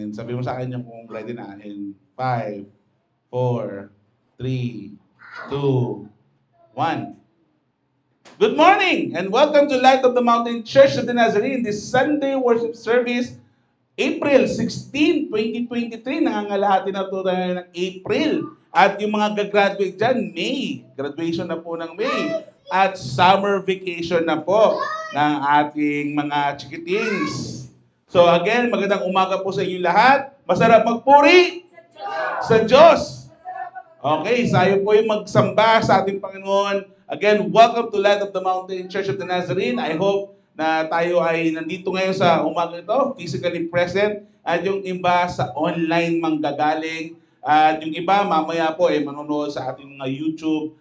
And sabi mo sa akin yung kung ready na. In 5, 4, 3, 2, 1. Good morning and welcome to Light of the Mountain Church of the Nazarene, this Sunday worship service, April 16, 2023. Nangangalahati na ito tayo ng April. At yung mga gagraduate dyan, May. Graduation na po ng May. At summer vacation na po ng ating mga chikitings. So again, magandang umaga po sa inyo lahat. Masarap magpuri sa Diyos. Okay, tayo po yung magsamba sa ating Panginoon. Again, welcome to Light of the Mountain Church of the Nazarene. I hope na tayo ay nandito ngayon sa umaga ito, physically present, at yung iba sa online manggagaling, at yung iba mamaya po ay manonood sa ating mga YouTube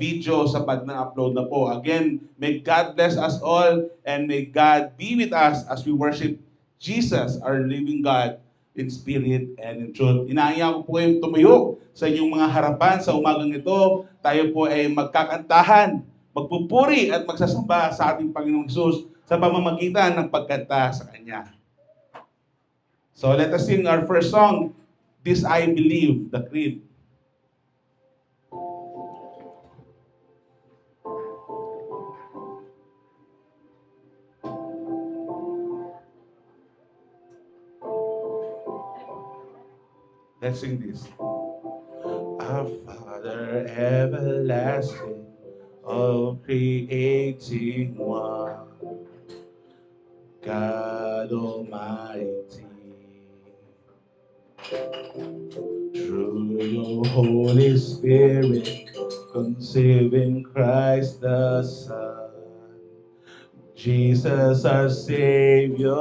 video sa pag na-upload na po. Again, may God bless us all and may God be with us as we worship Jesus, our living God, in spirit and in truth. Inaaya ko po kayong tumayo sa inyong mga harapan sa umagang ito. Tayo po ay magkakantahan, magpupuri at magsasamba sa ating Panginoong Hesus sa pamamagitan ng pagkanta sa Kanya. So let us sing our first song, This I Believe, the Creed. Let's sing this. Our Father everlasting, all creating one, God Almighty, through your Holy Spirit, conceiving Christ the Son, Jesus our Savior.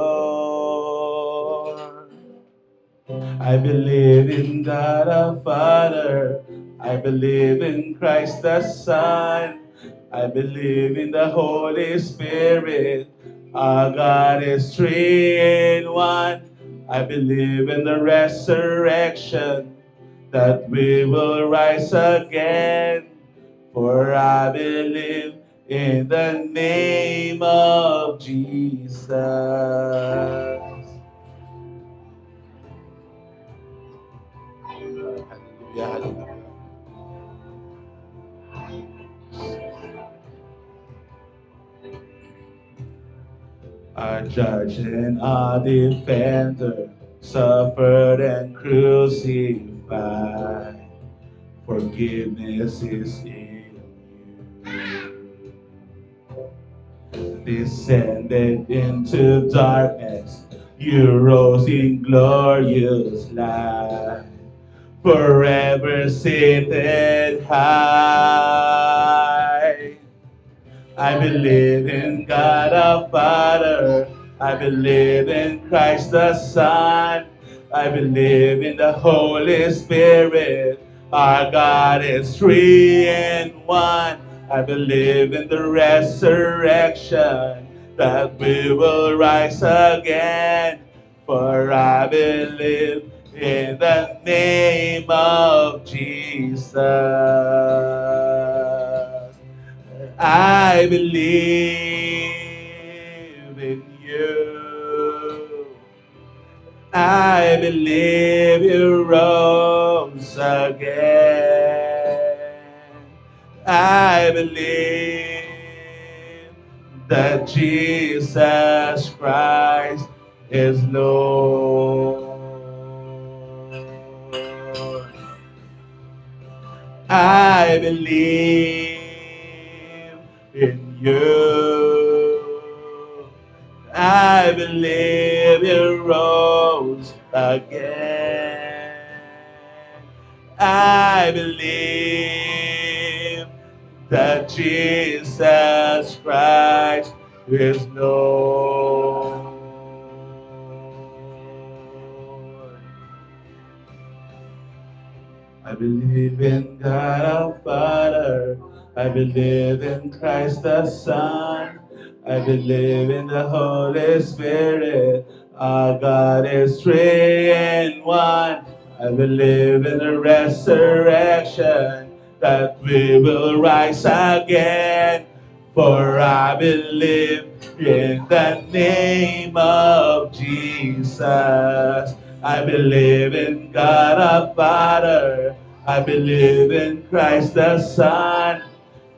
I believe in God our Father, I believe in Christ the Son, I believe in the Holy Spirit, our God is three in one. I believe in the resurrection, that we will rise again, for I believe in the name of Jesus. Hallelujah, hallelujah. Our judge and our defender suffered and crucified. Forgiveness is in you. Descended into darkness, you rose in glorious light. Forever seated high. I believe in God our Father, I believe in Christ the Son, I believe in the Holy Spirit, our God is three in one. I believe in the resurrection, that we will rise again, for I believe in the name of Jesus. I believe in you. I believe you rose again. I believe that Jesus Christ is Lord. I believe in you. I believe you rose again. I believe that Jesus Christ is Lord. I believe in God our Father, I believe in Christ the Son, I believe in the Holy Spirit, our God is three in one. I believe in the resurrection, that we will rise again, for I believe in the name of Jesus. I believe in God our Father. I believe in Christ the Son.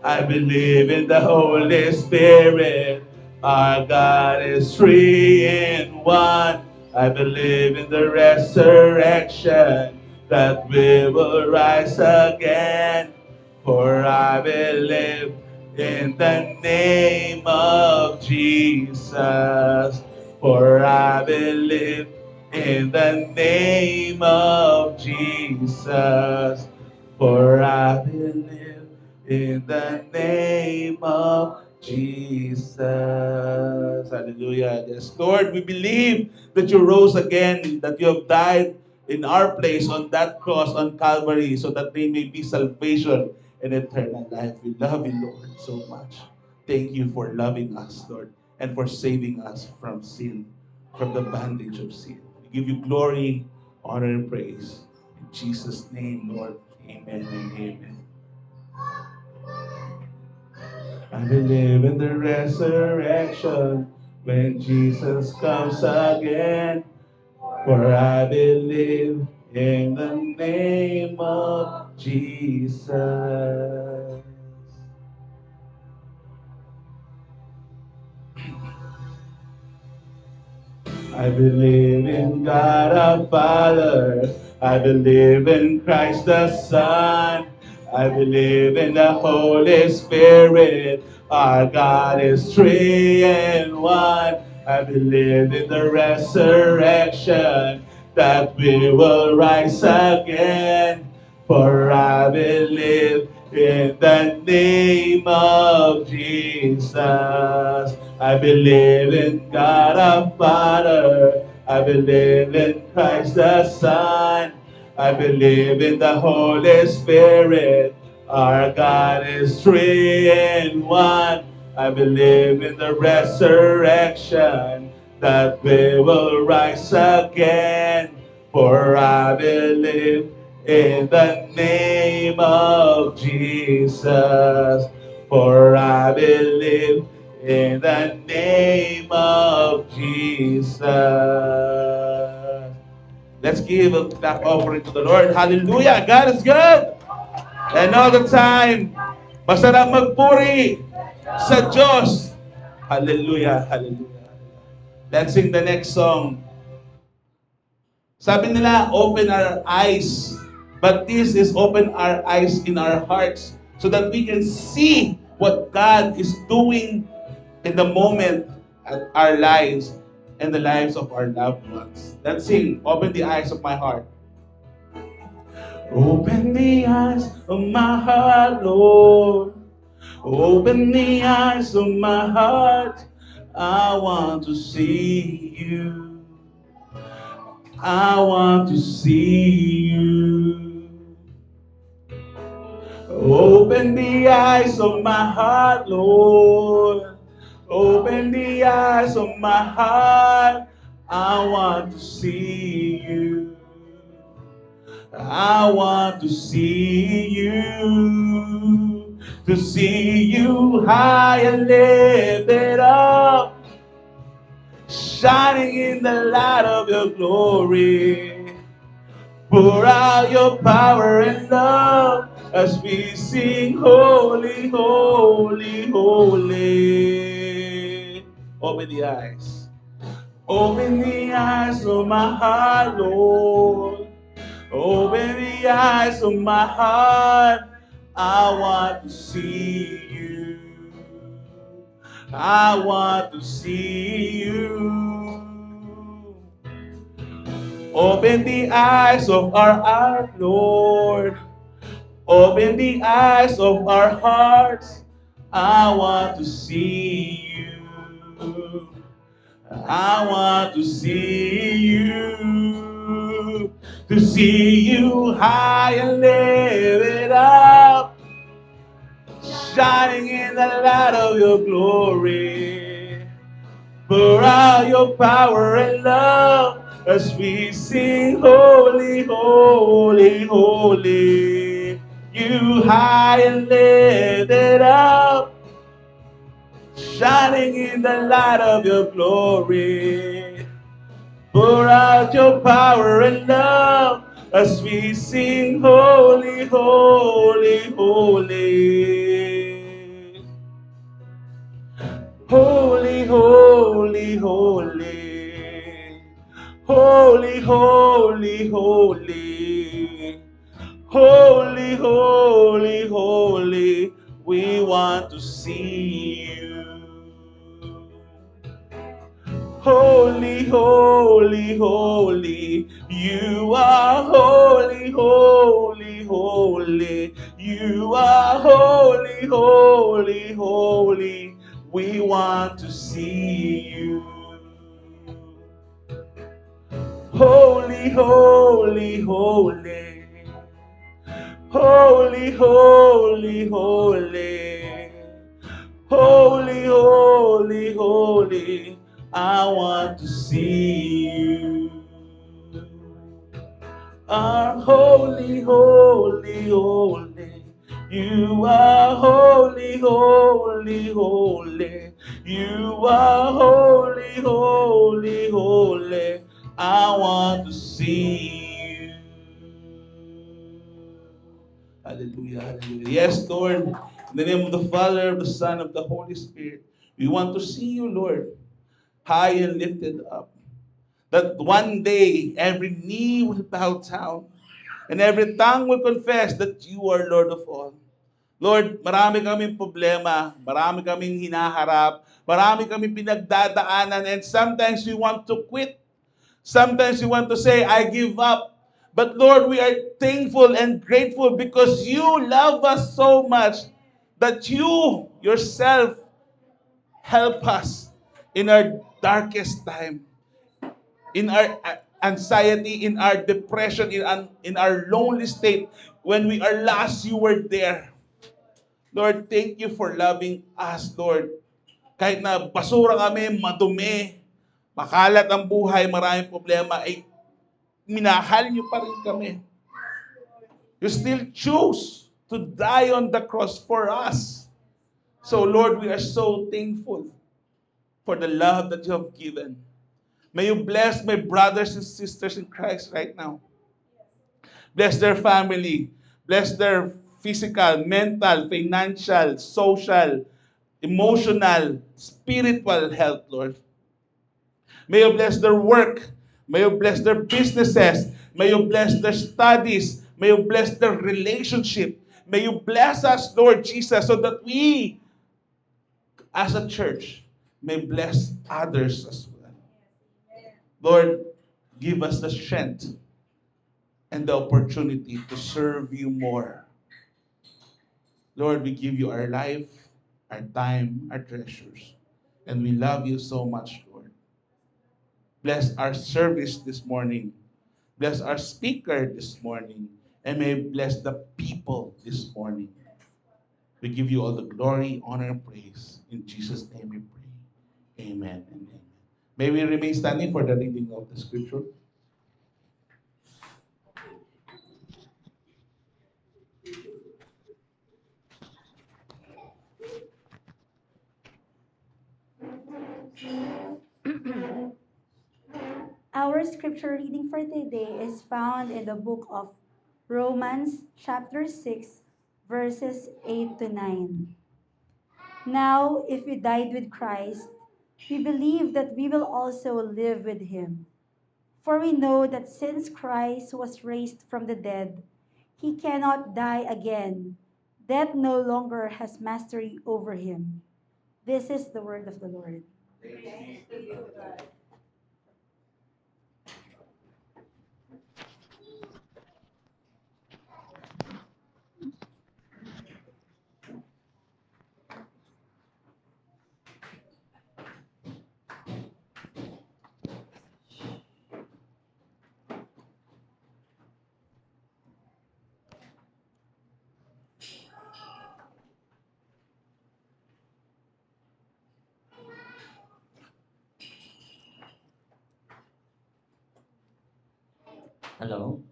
I believe in the Holy Spirit. Our God is three in one. I believe in the resurrection that we will rise again. For I believe in the name of Jesus. For I believe in the name of Jesus. For I believe in the name of Jesus. Hallelujah. Yes, Lord, we believe that you rose again, that you have died in our place on that cross on Calvary so that there may be salvation and eternal life. We love you, Lord, so much. Thank you for loving us, Lord, and for saving us from sin, from the bondage of sin. We give you glory, honor, and praise. In Jesus' name, Lord. Amen and amen. I believe in the resurrection when Jesus comes again. For I believe in the name of Jesus. I believe in God our Father. I believe in Christ the Son. I believe in the Holy Spirit. Our God is three in one. I believe in the resurrection that we will rise again. For I believe in the name of Jesus. I believe in God our Father. I believe in Christ the Son. I believe in the Holy Spirit. Our God is three in one. I believe in the resurrection that we will rise again. For I believe in the name of Jesus. For I believe in the name of Jesus. Let's give a clap offering to the Lord. Hallelujah. God is good. And all the time, masarap magpuri sa Diyos. Hallelujah. Hallelujah. Let's sing the next song. Sabi nila, open our eyes. But this is open our eyes in our hearts so that we can see what God is doing in the moment at our lives and the lives of our loved ones. Let's sing, open the eyes of my heart. Open the eyes of my heart, Lord. Open the eyes of my heart. I want to see you. I want to see you. Open the eyes of my heart, Lord. Open the eyes of my heart. I want to see you. I want to see you. To see you high and lifted up, shining in the light of your glory. Pour out your power and love as we sing holy, holy, holy. Open the eyes. Open the eyes of my heart, Lord. Open the eyes of my heart. I want to see you. I want to see you. Open the eyes of our heart, Lord. Open the eyes of our hearts. I want to see you. I want to see you. To see you high and lifted up, shining in the light of your glory. Pour out your power and love as we sing holy, holy, holy. You high and lifted up, shining in the light of your glory. Pour out your power and love as we sing holy, holy, holy. Holy, holy, holy. Holy, holy, holy. Holy, holy, holy. We want to see you. Holy, holy, holy, you are holy, holy, holy. You are holy, holy, holy. We want to see you. Holy, holy, holy. Holy, holy, holy. Holy, holy, holy, I want to see you. Are holy, holy, holy. You are holy, holy, holy. You are holy, holy, holy. I want to see you. Hallelujah, hallelujah. Yes, Lord. In the name of the Father, of the Son, of the Holy Spirit, we want to see you, Lord, high and lifted up. That one day every knee will bow down and every tongue will confess that you are Lord of all. Lord, marami kaming problema, marami kaming hinaharap, marami kaming pinagdadaanan, and sometimes we want to quit. Sometimes we want to say, I give up. But Lord, we are thankful and grateful because you love us so much that you yourself help us in our darkest time, in our anxiety, in our depression, in our lonely state. When we are lost, you were there. Lord, thank you for loving us, Lord. Kahit na basura kami, madumi, makalat ang buhay, maraming problema, ay minahal niyo pa rin kami. You still choose to die on the cross for us. So Lord, we are so thankful for the love that you have given. May you bless my brothers and sisters in Christ right now. Bless their family. Bless their physical, mental, financial, social, emotional, spiritual health, Lord. May you bless their work. May you bless their businesses. May you bless their studies. May you bless their relationship. May you bless us, Lord Jesus, so that we, as a church, may bless others as well. Lord, give us the strength and the opportunity to serve you more. Lord, we give you our life, our time, our treasures. And we love you so much, Lord. Bless our service this morning. Bless our speaker this morning. And may bless the people this morning. We give you all the glory, honor, and praise. In Jesus' name we pray. Amen and amen. May we remain standing for the reading of the scripture. Our scripture reading for today is found in the book of Romans, chapter 6, verses 8 to 9. Now, if we died with Christ, we believe that we will also live with him. For we know that since Christ was raised from the dead, he cannot die again. Death no longer has mastery over him. This is the word of the Lord. Hello.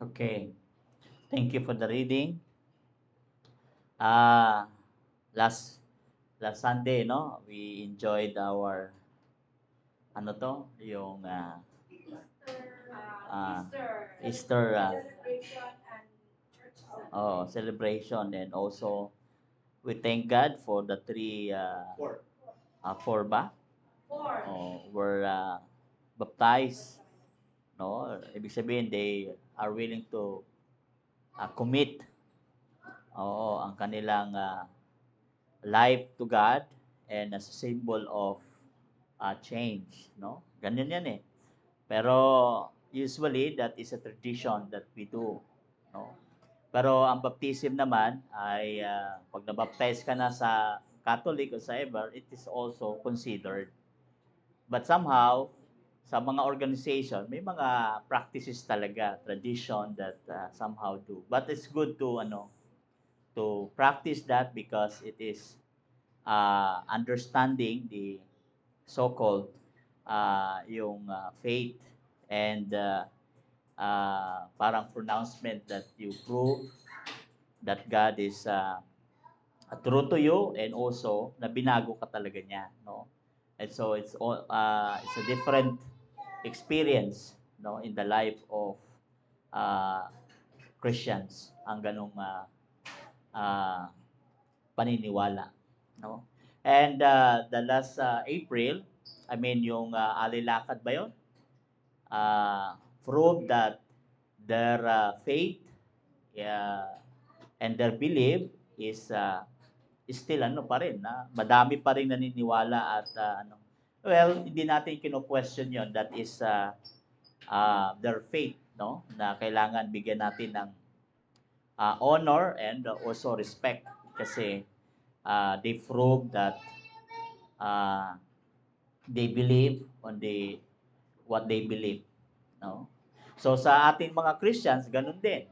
Okay. Thank you for the reading. Ah, last last Sunday, no, we enjoyed our ano to, yung ah, Easter celebration, and also we thank God for the three four ba? Were baptized, no? Ibig sabihin they are willing to commit ang kanilang life to God, and as a symbol of change, no? Ganyan yan eh. Pero usually that is a tradition that we do, no? Pero ang baptism naman ay pag nabaptize ka na sa Catholic o sa ever, it is also considered. But somehow, sa mga organization, may mga practices talaga, tradition that somehow do. But it's good to practice that because it is understanding the so-called yung faith, and parang pronouncement that you prove that God is true to you, and also na binago ka talaga niya, no? And so it's all it's a different experience, no, in the life of uh, Christians ang ganung uh, paniniwala, no? And the last April, I mean yung alilakad ba 'yon? Prove that their faith, uh, and their belief is still ano pa rin, na madami pa rin naniniwala at well, hindi natin kino-question 'yon. That is their faith, no, na kailangan bigyan natin ng honor and also respect kasi they prove that uh, they believe on what they believe, no? So sa ating mga Christians ganun din.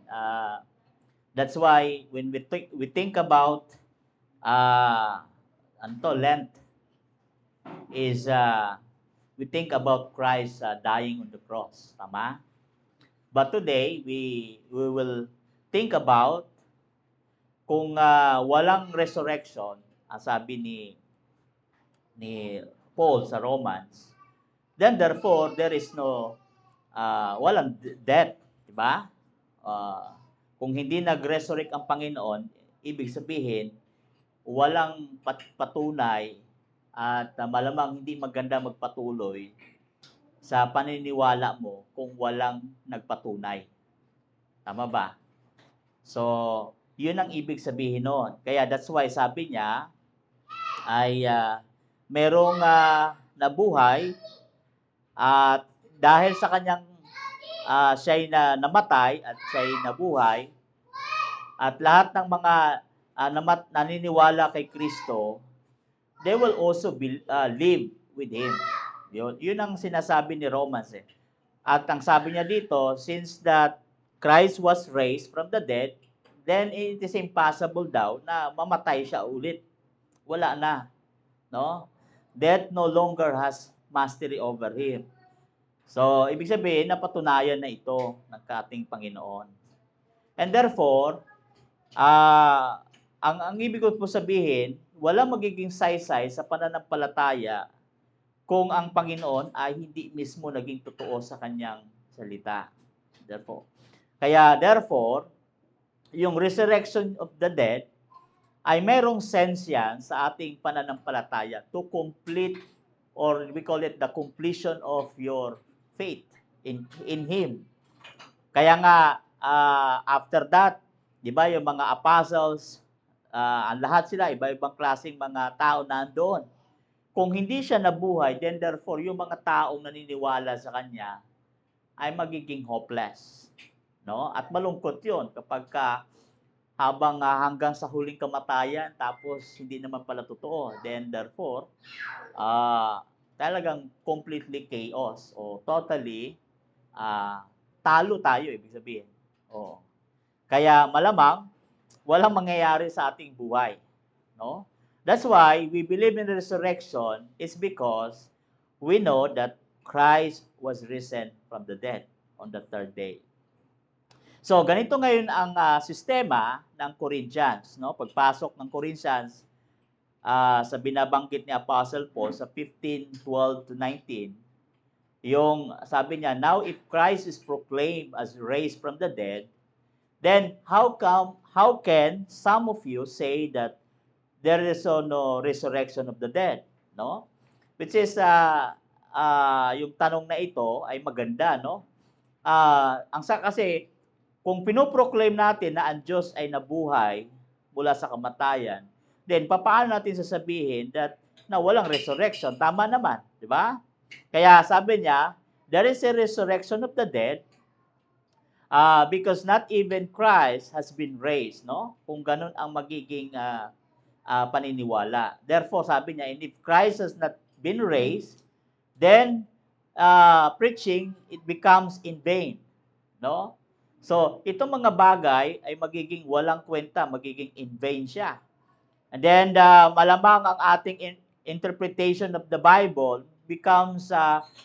That's why when we think about Lent is we think about Christ dying on the cross, tama? But today we will think about kung walang resurrection, ang sabi ni Paul sa Romans, then therefore there is no walang death, di ba? Kung hindi nag-resurrect ang Panginoon, ibig sabihin walang patunay at malamang hindi maganda magpatuloy sa paniniwala mo kung walang nagpatunay. Tama ba? So, yun ang ibig sabihin noon. Kaya that's why sabi niya ay merong nabuhay at dahil sa kanyang siya'y namatay at siya'y nabuhay, at lahat ng mga naniniwala kay Kristo, they will also live with Him. Yun ang sinasabi ni Romans eh. At ang sabi niya dito, since that Christ was raised from the dead, then it is impossible daw na mamatay siya ulit. Wala na, no? Death no longer has mastery over him. So, ibig sabihin, napatunayan na ito ng ating Panginoon. And therefore, ang ibig ko po sabihin, wala magiging saysay sa pananampalataya kung ang Panginoon ay hindi mismo naging totoo sa kanyang salita. Therefore, yung resurrection of the dead ay merong sense yan sa ating pananampalataya to complete, or we call it the completion of your faith in Him. Kaya nga, after that, di ba, yung mga apostles, ang lahat sila, iba-ibang klaseng mga tao nandoon. Kung hindi siya nabuhay, then therefore, yung mga taong naniniwala sa Kanya ay magiging hopeless. No? At malungkot yun kapag habang hanggang sa huling kamatayan, tapos hindi naman pala totoo. Then therefore, talagang completely chaos o totally talo tayo, ibig sabihin. Kaya malamang walang mangyayari sa ating buhay, no? That's why we believe in the resurrection is because we know that Christ was risen from the dead on the third day. So, ganito ngayon ang sistema ng Corinthians, no? Pagpasok ng Corinthians sa binabanggit ni Apostle Paul sa 15:12 to 19, yung sabi niya, now if Christ is proclaimed as raised from the dead, then how can some of you say that there is no resurrection of the dead, no? Which is yung tanong na ito ay maganda, no? Kasi kung pinoproclaim natin na ang Diyos ay nabuhay mula sa kamatayan, then paano natin sasabihin that na walang resurrection? Tama naman, di ba? Kaya sabi niya, there is a resurrection of the dead because not even Christ has been raised, no? Kung ganun ang magiging paniniwala. Therefore, sabi niya, and if Christ has not been raised, then preaching, it becomes in vain. No? So, itong mga bagay ay magiging walang kwenta, magiging in vain siya. And then, malamang ang ating interpretation of the Bible becomes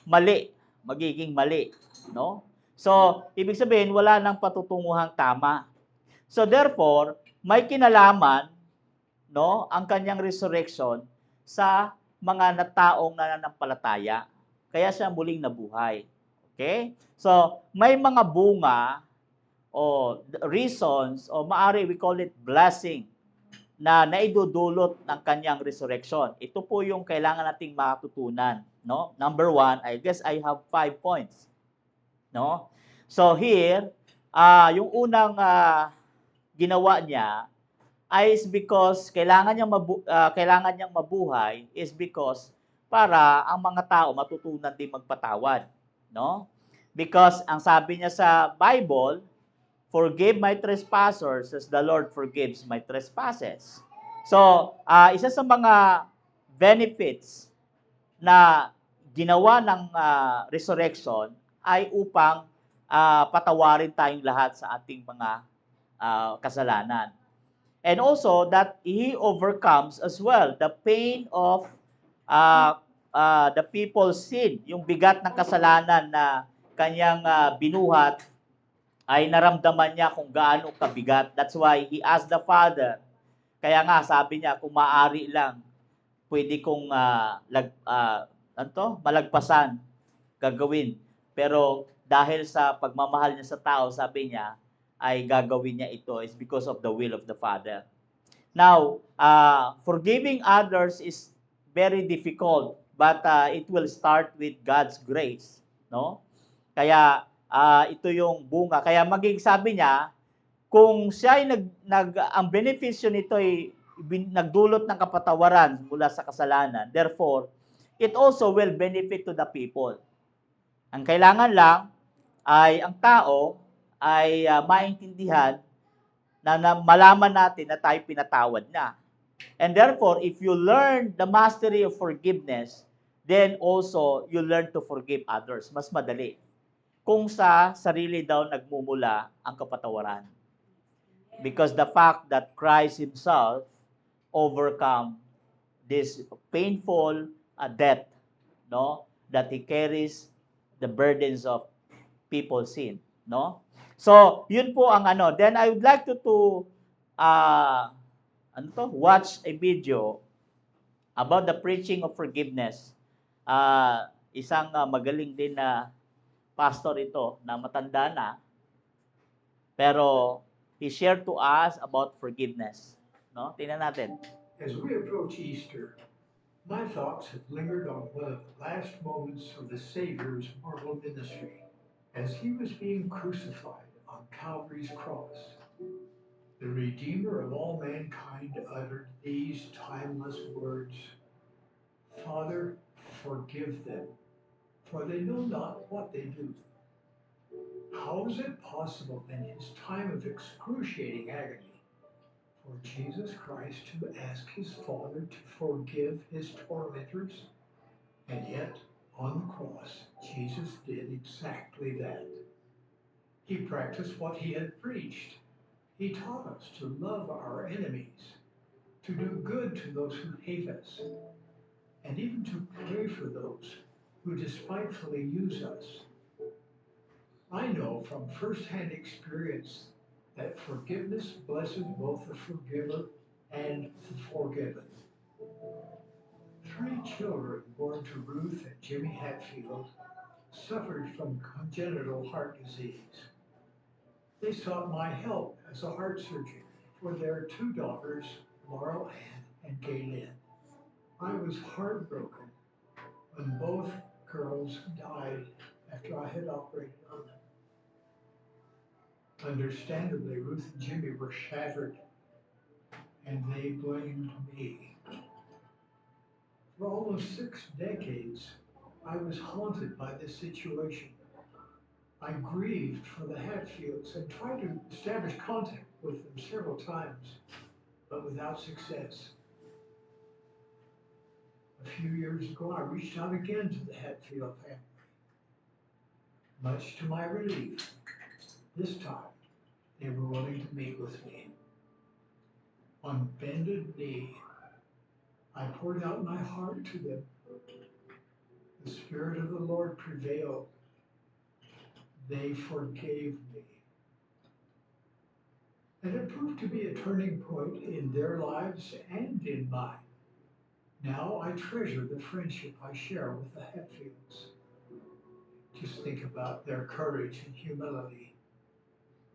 mali, magiging mali. No? So, ibig sabihin, wala nang patutunguhang tama. So, therefore, may kinalaman, no, ang kanyang resurrection sa mga nataong nananampalataya. Kaya siya muling nabuhay. Okay? So, may mga bunga o reasons o maari we call it blessing na naidudulot ng kanyang resurrection. Ito po yung kailangan nating matutunan, no? Number 1, I guess I have 5 points, no? So here, yung unang ginawa niya ay is because kailangan niyang mabuhay is because para ang mga tao matutunan din magpatawad, no? Because ang sabi niya sa Bible, forgive my trespassers as the Lord forgives my trespasses. So, isa sa mga benefits na ginawa ng resurrection ay upang patawarin tayong lahat sa ating mga kasalanan. And also that He overcomes as well the pain of the people's sin, yung bigat ng kasalanan na kanyang binuhat ay naramdaman niya kung gaano kabigat. That's why He asked the Father. Kaya nga sabi niya, kung maaari lang, pwede kong malagpasan, gagawin. Pero dahil sa pagmamahal niya sa tao, sabi niya, ay gagawin niya ito is because of the will of the Father. Now, forgiving others is very difficult, but it will start with God's grace, no? Kaya ito yung bunga. Kaya sabi niya, kung siya ay ang benepisyo nito ay nagdulot ng kapatawaran mula sa kasalanan, therefore, it also will benefit to the people. Ang kailangan lang ay ang tao ay maintindihan na malaman natin na tayo pinatawad na. And therefore, if you learn the mastery of forgiveness, then also you learn to forgive others. Mas madali. Kung sa sarili daw nagmumula ang kapatawaran. Because the fact that Christ Himself overcome this painful death, no, that He carries the burdens of people's sin, no? So, yun po ang ano. Then I would like to watch a video about the preaching of forgiveness. Isang magaling din na pastor ito na matanda na, pero he shared to us about forgiveness. No? Tingnan natin. As we approach Easter, my thoughts have lingered on one of the last moments of the Savior's mortal ministry. As He was being crucified on Calvary's cross, the Redeemer of all mankind uttered these timeless words, Father, forgive them, for they know not what they do. How is it possible in His time of excruciating agony for Jesus Christ to ask His Father to forgive His tormentors? And yet, on the cross, Jesus did exactly that. He practiced what He had preached. He taught us to love our enemies, to do good to those who hate us, and even to pray for those who despitefully use us. I know from firsthand experience that forgiveness blesses both the forgiver and the forgiven. 3 children born to Ruth and Jimmy Hatfield suffered from congenital heart disease. They sought my help as a heart surgeon for their 2 daughters, Laurel Ann and Gaylyn. I was heartbroken when both girls died after I had operated on them. Understandably, Ruth and Jimmy were shattered, and they blamed me. For almost 6 decades, I was haunted by this situation. I grieved for the Hatfields and tried to establish contact with them several times, but without success. A few years ago, I reached out again to the Hatfield family. Much to my relief, this time they were willing to meet with me. On bended knee, I poured out my heart to them. The Spirit of the Lord prevailed. They forgave me. And it proved to be a turning point in their lives and in mine. Now I treasure the friendship I share with the Hatfields. Just think about their courage and humility.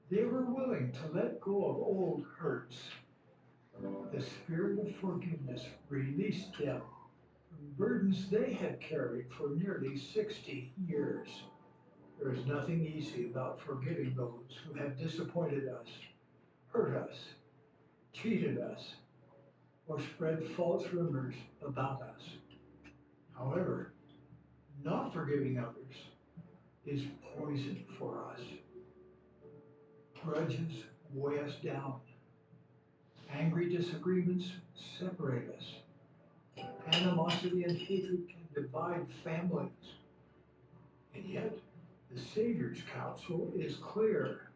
They were willing to let go of old hurts. The Spirit of forgiveness released them from burdens they had carried for nearly 60 years. There is nothing easy about forgiving those who have disappointed us, hurt us, cheated us, or spread false rumors about us. However, not forgiving others is poison for us. Grudges weigh us down. Angry disagreements separate us. Animosity and hatred can divide families. And yet, the Savior's counsel is clear.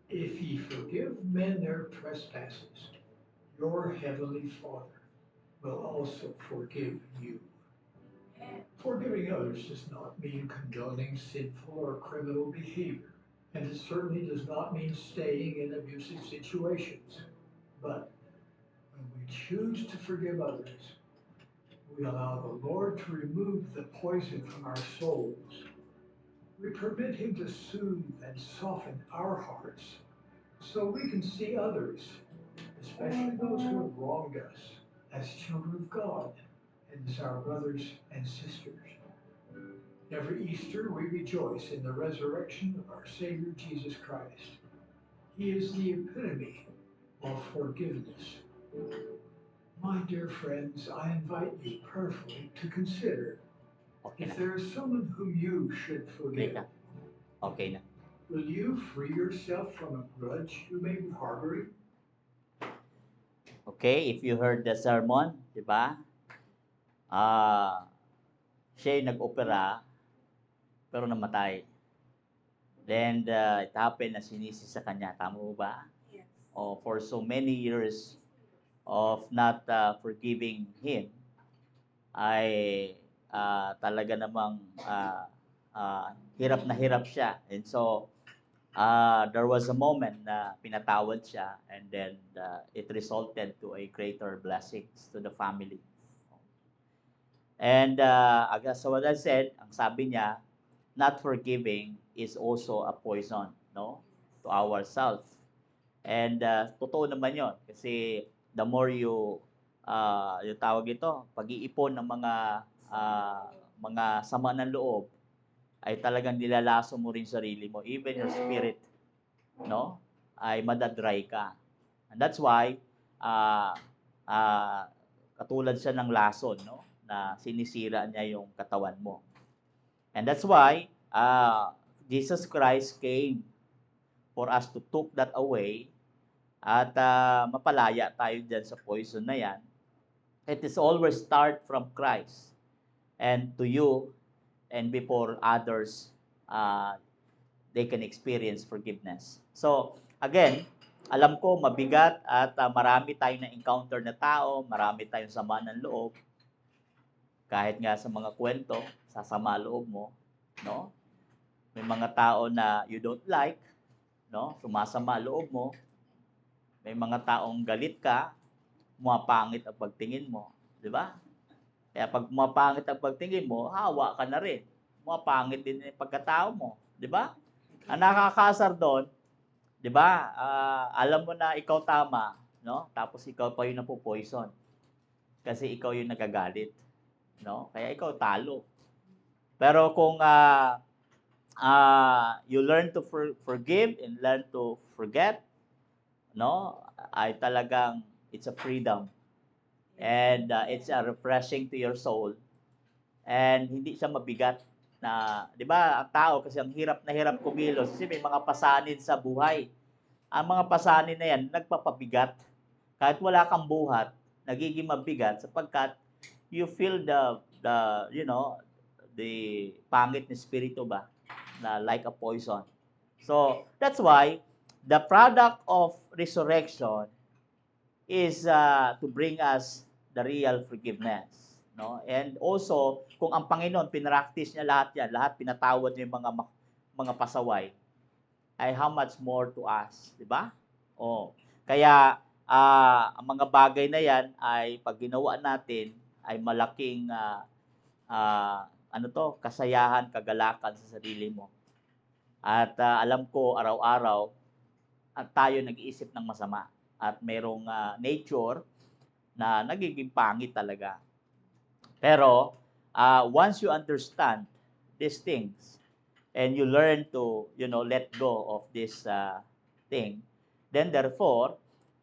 If ye forgive men their trespasses, your heavenly Father will also forgive you. Forgiving others does not mean condoning sinful or criminal behavior, and it certainly does not mean staying in abusive situations. But when we choose to forgive others, we allow the Lord to remove the poison from our souls. We permit Him to soothe and soften our hearts so we can see others, especially those who have wronged us, as children of God and as our brothers and sisters. Every Easter, we rejoice in the resurrection of our Savior Jesus Christ. He is the epitome of forgiveness. My dear friends, I invite you prayerfully to consider Okay if na. there is someone whom you should Okay forgive. ka. Okay na. Will you free yourself from a grudge you may be harboring? Okay, if you heard the sermon, di ba? Ah, siya yung nag-opera, pero namatay. Then, it happened na sinisi sa kanya. Tama mo ba? Yes. Oh, for so many years of not forgiving him, ay talaga namang hirap siya. And so, there was a moment na pinatawad siya, and then it resulted to a greater blessings to the family. And as what I said, ang sabi niya, not forgiving is also a poison, no, to ourselves. And totoo naman yon kasi the more you yung tawag ito, pag-iipon ng mga sama ng loob ay talagang nilalaso mo rin sarili mo, even your spirit, no, ay madadry ka. And that's why uh, uh, katulad siya ng lason, no, na sinisira niya yung katawan mo. And that's why Jesus Christ came for us to took that away at mapalaya tayo dyan sa poison na yan. It is always start from Christ and to you and before others, they can experience forgiveness. So, again, alam ko mabigat at marami tayong na-encounter na tao, marami tayong sama ng loob. Kahit nga sa mga kwento, sasama loob mo, no? May mga tao na you don't like, no? Sumasama loob mo. May mga taong galit ka, pumapangit ang pagtingin mo, di ba? Kaya pag pumapangit ang pagtingin mo, hawa ka na rin. Pumapangit din yung pagkatao mo, di ba? Ang nakakasar doon, di ba? Alam mo na ikaw tama, no? Tapos ikaw pa yung napopoison. Kasi ikaw yung nagagalit, no? Kaya ikaw talo. Pero kung you learn to forgive and learn to forget, no? Ay talagang it's a freedom. And it's a refreshing to your soul. And hindi siya mabigat na, 'di ba? Ang tao kasi ang hirap na hirap kumilos kasi may mga pasanin sa buhay. Ang mga pasanin na 'yan nagpapabigat. Kahit wala kang buhat, nagiging mabigat sapagkat you feel the you know, the pangit na spirito ba na like a poison. So, that's why the product of resurrection is to bring us the real forgiveness, no? And also, kung ang Panginoon pinractice niya lahat 'yan, lahat pinatawad niya yung mga pasaway, ay how much more to us, 'di ba? Oh. Kaya ang mga bagay na 'yan ay pag ginawa natin ay malaking kasayahan, kagalakan sa sarili mo. At alam ko araw-araw at tayo nag-iisip ng masama at merong nature na nagiging pangit talaga. Pero once you understand these things and you learn to, let go of this thing, then therefore,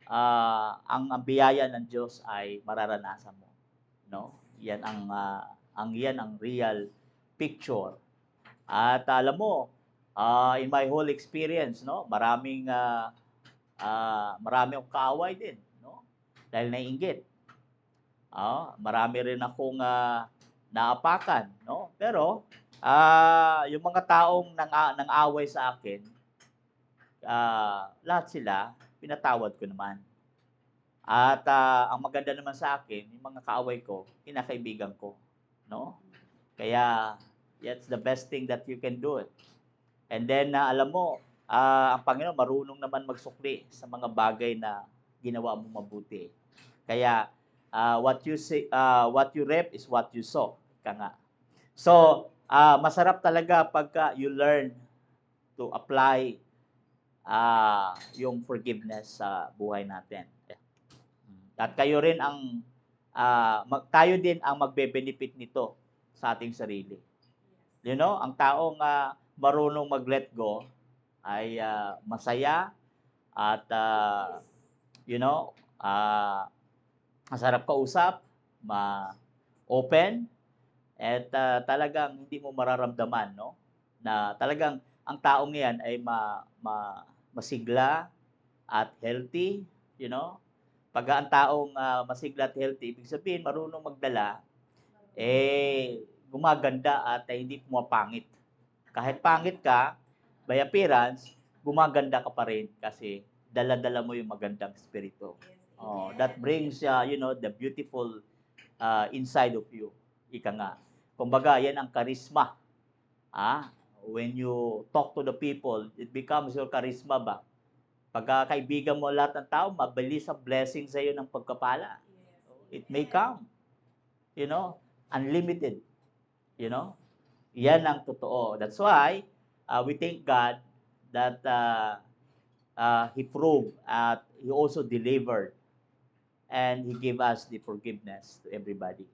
ang biyaya ng Diyos ay mararanasan mo, no? Yan ang real picture. At alam mo, in my whole experience, no, marami akong kaaway din, no? Dahil naiinggit. Marami rin akong naapakan, no? Pero yung mga taong nang away sa akin, lahat sila pinatawad ko naman. At ang maganda naman sa akin, yung mga kaaway ko, kinakaibigan ko, no? Kaya that's the best thing that you can do it. And then alam mo, ang Panginoon marunong naman magsukli sa mga bagay na ginawa mo mabuti. Kaya what you reap is what you sow. Ika nga. So, masarap talaga pagka you learn to apply yung forgiveness sa buhay natin. At kayo rin tayo din ang magbe-benefit nito sa ating sarili. You know, ang taong marunong mag-let go ay masaya at masarap kausap, open, at talagang hindi mo mararamdaman, no? Na talagang ang taong yan ay masigla at healthy, you know? Pag ang taong masigla at healthy, ibig sabihin marunong magdala, gumaganda at hindi pumapangit. Kahit pangit ka, by appearance, gumaganda ka pa rin kasi dala-dala mo yung magandang espiritu. That brings, the beautiful inside of you. Ika nga. Kumbaga, yan ang charisma. When you talk to the people, it becomes your charisma ba? Pagka kaibigan mo lahat ng tao, mabilis ang blessing sa iyo ng pagkapala. It may come. Unlimited. Yan ang totoo. That's why we thank God that He proved at He also delivered and He gave us the forgiveness to everybody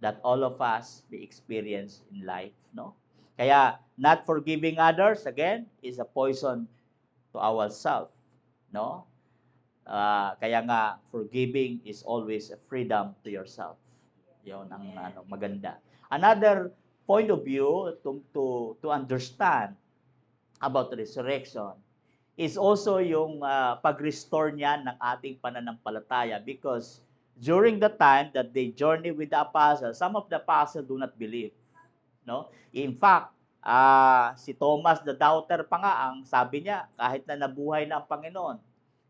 that all of us may experience in life, no? Kaya not forgiving others again is a poison to ourselves, no? Kaya nga forgiving is always a freedom to yourself. 'Yon ang maganda. Another point of view to understand about resurrection is also yung pag-restore niya ng ating pananampalataya because during the time that they journey with the apostles, some of the apostles do not believe. No? In fact, si Thomas the doubter pa nga ang sabi niya, kahit na nabuhay na ang Panginoon,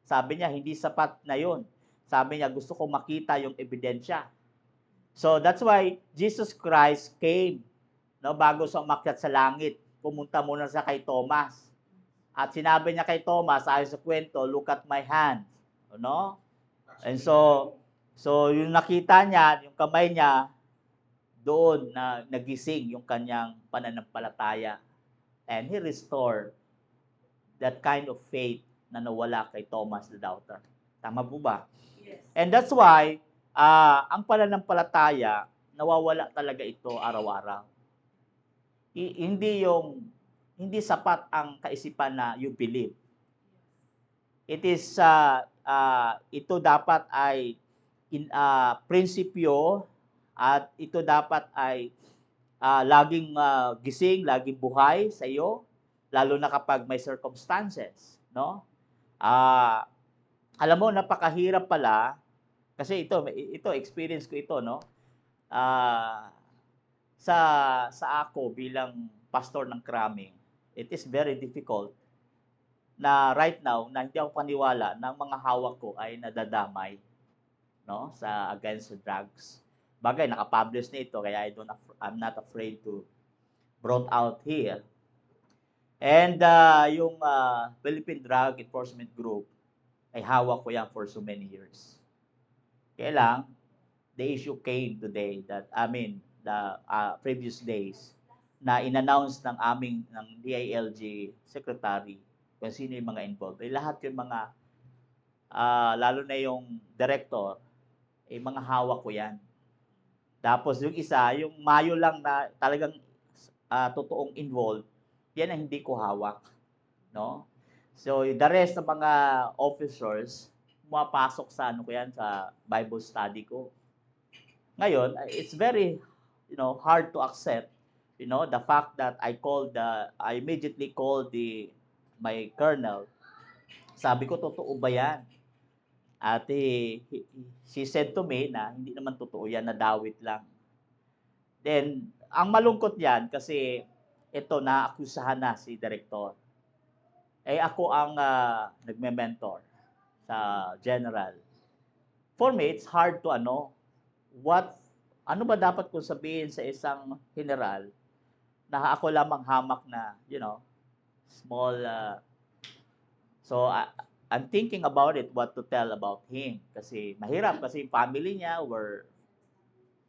sabi niya, hindi sapat na yun. Sabi niya, gusto ko makita yung ebidensya. So that's why Jesus Christ came, no, bago sa umakyat sa langit. pumunta muna sa kay Thomas. At sinabi niya kay Thomas, ayon sa kwento, look at my hands. No? And so yung nakita niya, yung kamay niya, doon na nagising yung kanyang pananampalataya. And he restored that kind of faith na nawala kay Thomas the doubter. Tama po ba? Yes. And that's why, ang pananampalataya, nawawala talaga ito araw-araw. Hindi sapat ang kaisipan na you believe. It is, ito dapat ay prinsipyo at ito dapat ay laging gising, laging buhay sa iyo, lalo na kapag may circumstances, no? Alam mo, napakahirap pala kasi ito experience ko ito, no? Sa ako bilang pastor ng Kraming, it is very difficult na right now na hindi ako paniwala na ang mga hawak ko ay nadadamay, no, sa against the drugs. Bagay, nakapublish na ito, kaya I'm not afraid to brought out here. And yung Philippine Drug Enforcement Group, ay hawak ko yan for so many years. Kaya lang, the issue came today the previous days, na in-announce ng DILG secretary kung sino yung mga involved. Lahat yung mga, lalo na yung director, mga hawak ko yan. Tapos yung isa, yung Mayo lang na talagang totoong involved, yan ang hindi ko hawak, no? So the rest ng mga officers, pumapasok sa sa Bible study ko. Ngayon, it's very, hard to accept, the fact that I immediately called my colonel. Sabi ko, totoo ba yan? At she said to me na hindi naman totoo yan, nadawit lang. Then, ang malungkot yan kasi ito, naakusahan na si Director. Ako ang nagme-mentor sa general. For me, it's hard to ano ba dapat kong sabihin sa isang general na ako lamang hamak na, small. So, I'm thinking about it, what to tell about him. Kasi mahirap kasi yung family niya were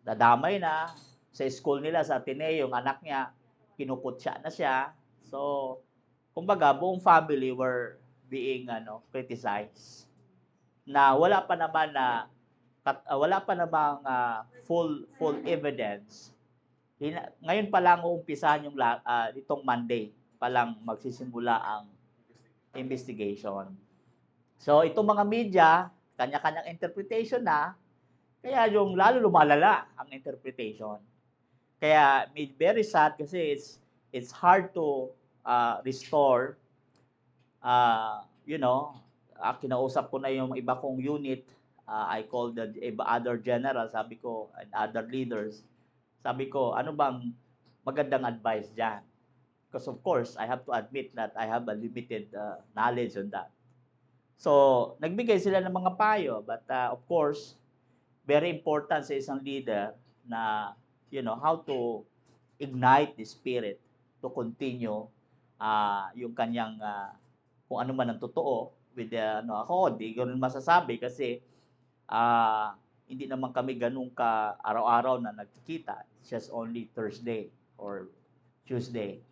dadamay na. Sa school nila, sa Ateneo, yung anak niya, kinukutsa na siya. So, kumbaga, buong family were being criticized. Na wala pa namang full evidence. Ngayon pa lang uumpisahan yung itong Monday pa lang magsisimula ang investigation. So, itong mga media, kanya-kanyang interpretation na, kaya yung lalo lumalala ang interpretation. Kaya very sad kasi it's hard to restore. Kinausap ko na yung iba kong unit. I called the other general, sabi ko, and other leaders. Sabi ko, ano bang magandang advice dyan? Because of course, I have to admit that I have a limited knowledge on that. So, nagbigay sila ng mga payo. But of course, very important sa isang leader na, how to ignite the spirit to continue yung kanyang, kung ano man ang totoo. With ako, di ko rin masasabi kasi hindi naman kami ganun ka araw-araw na nagkikita. It's just only Thursday or Tuesday.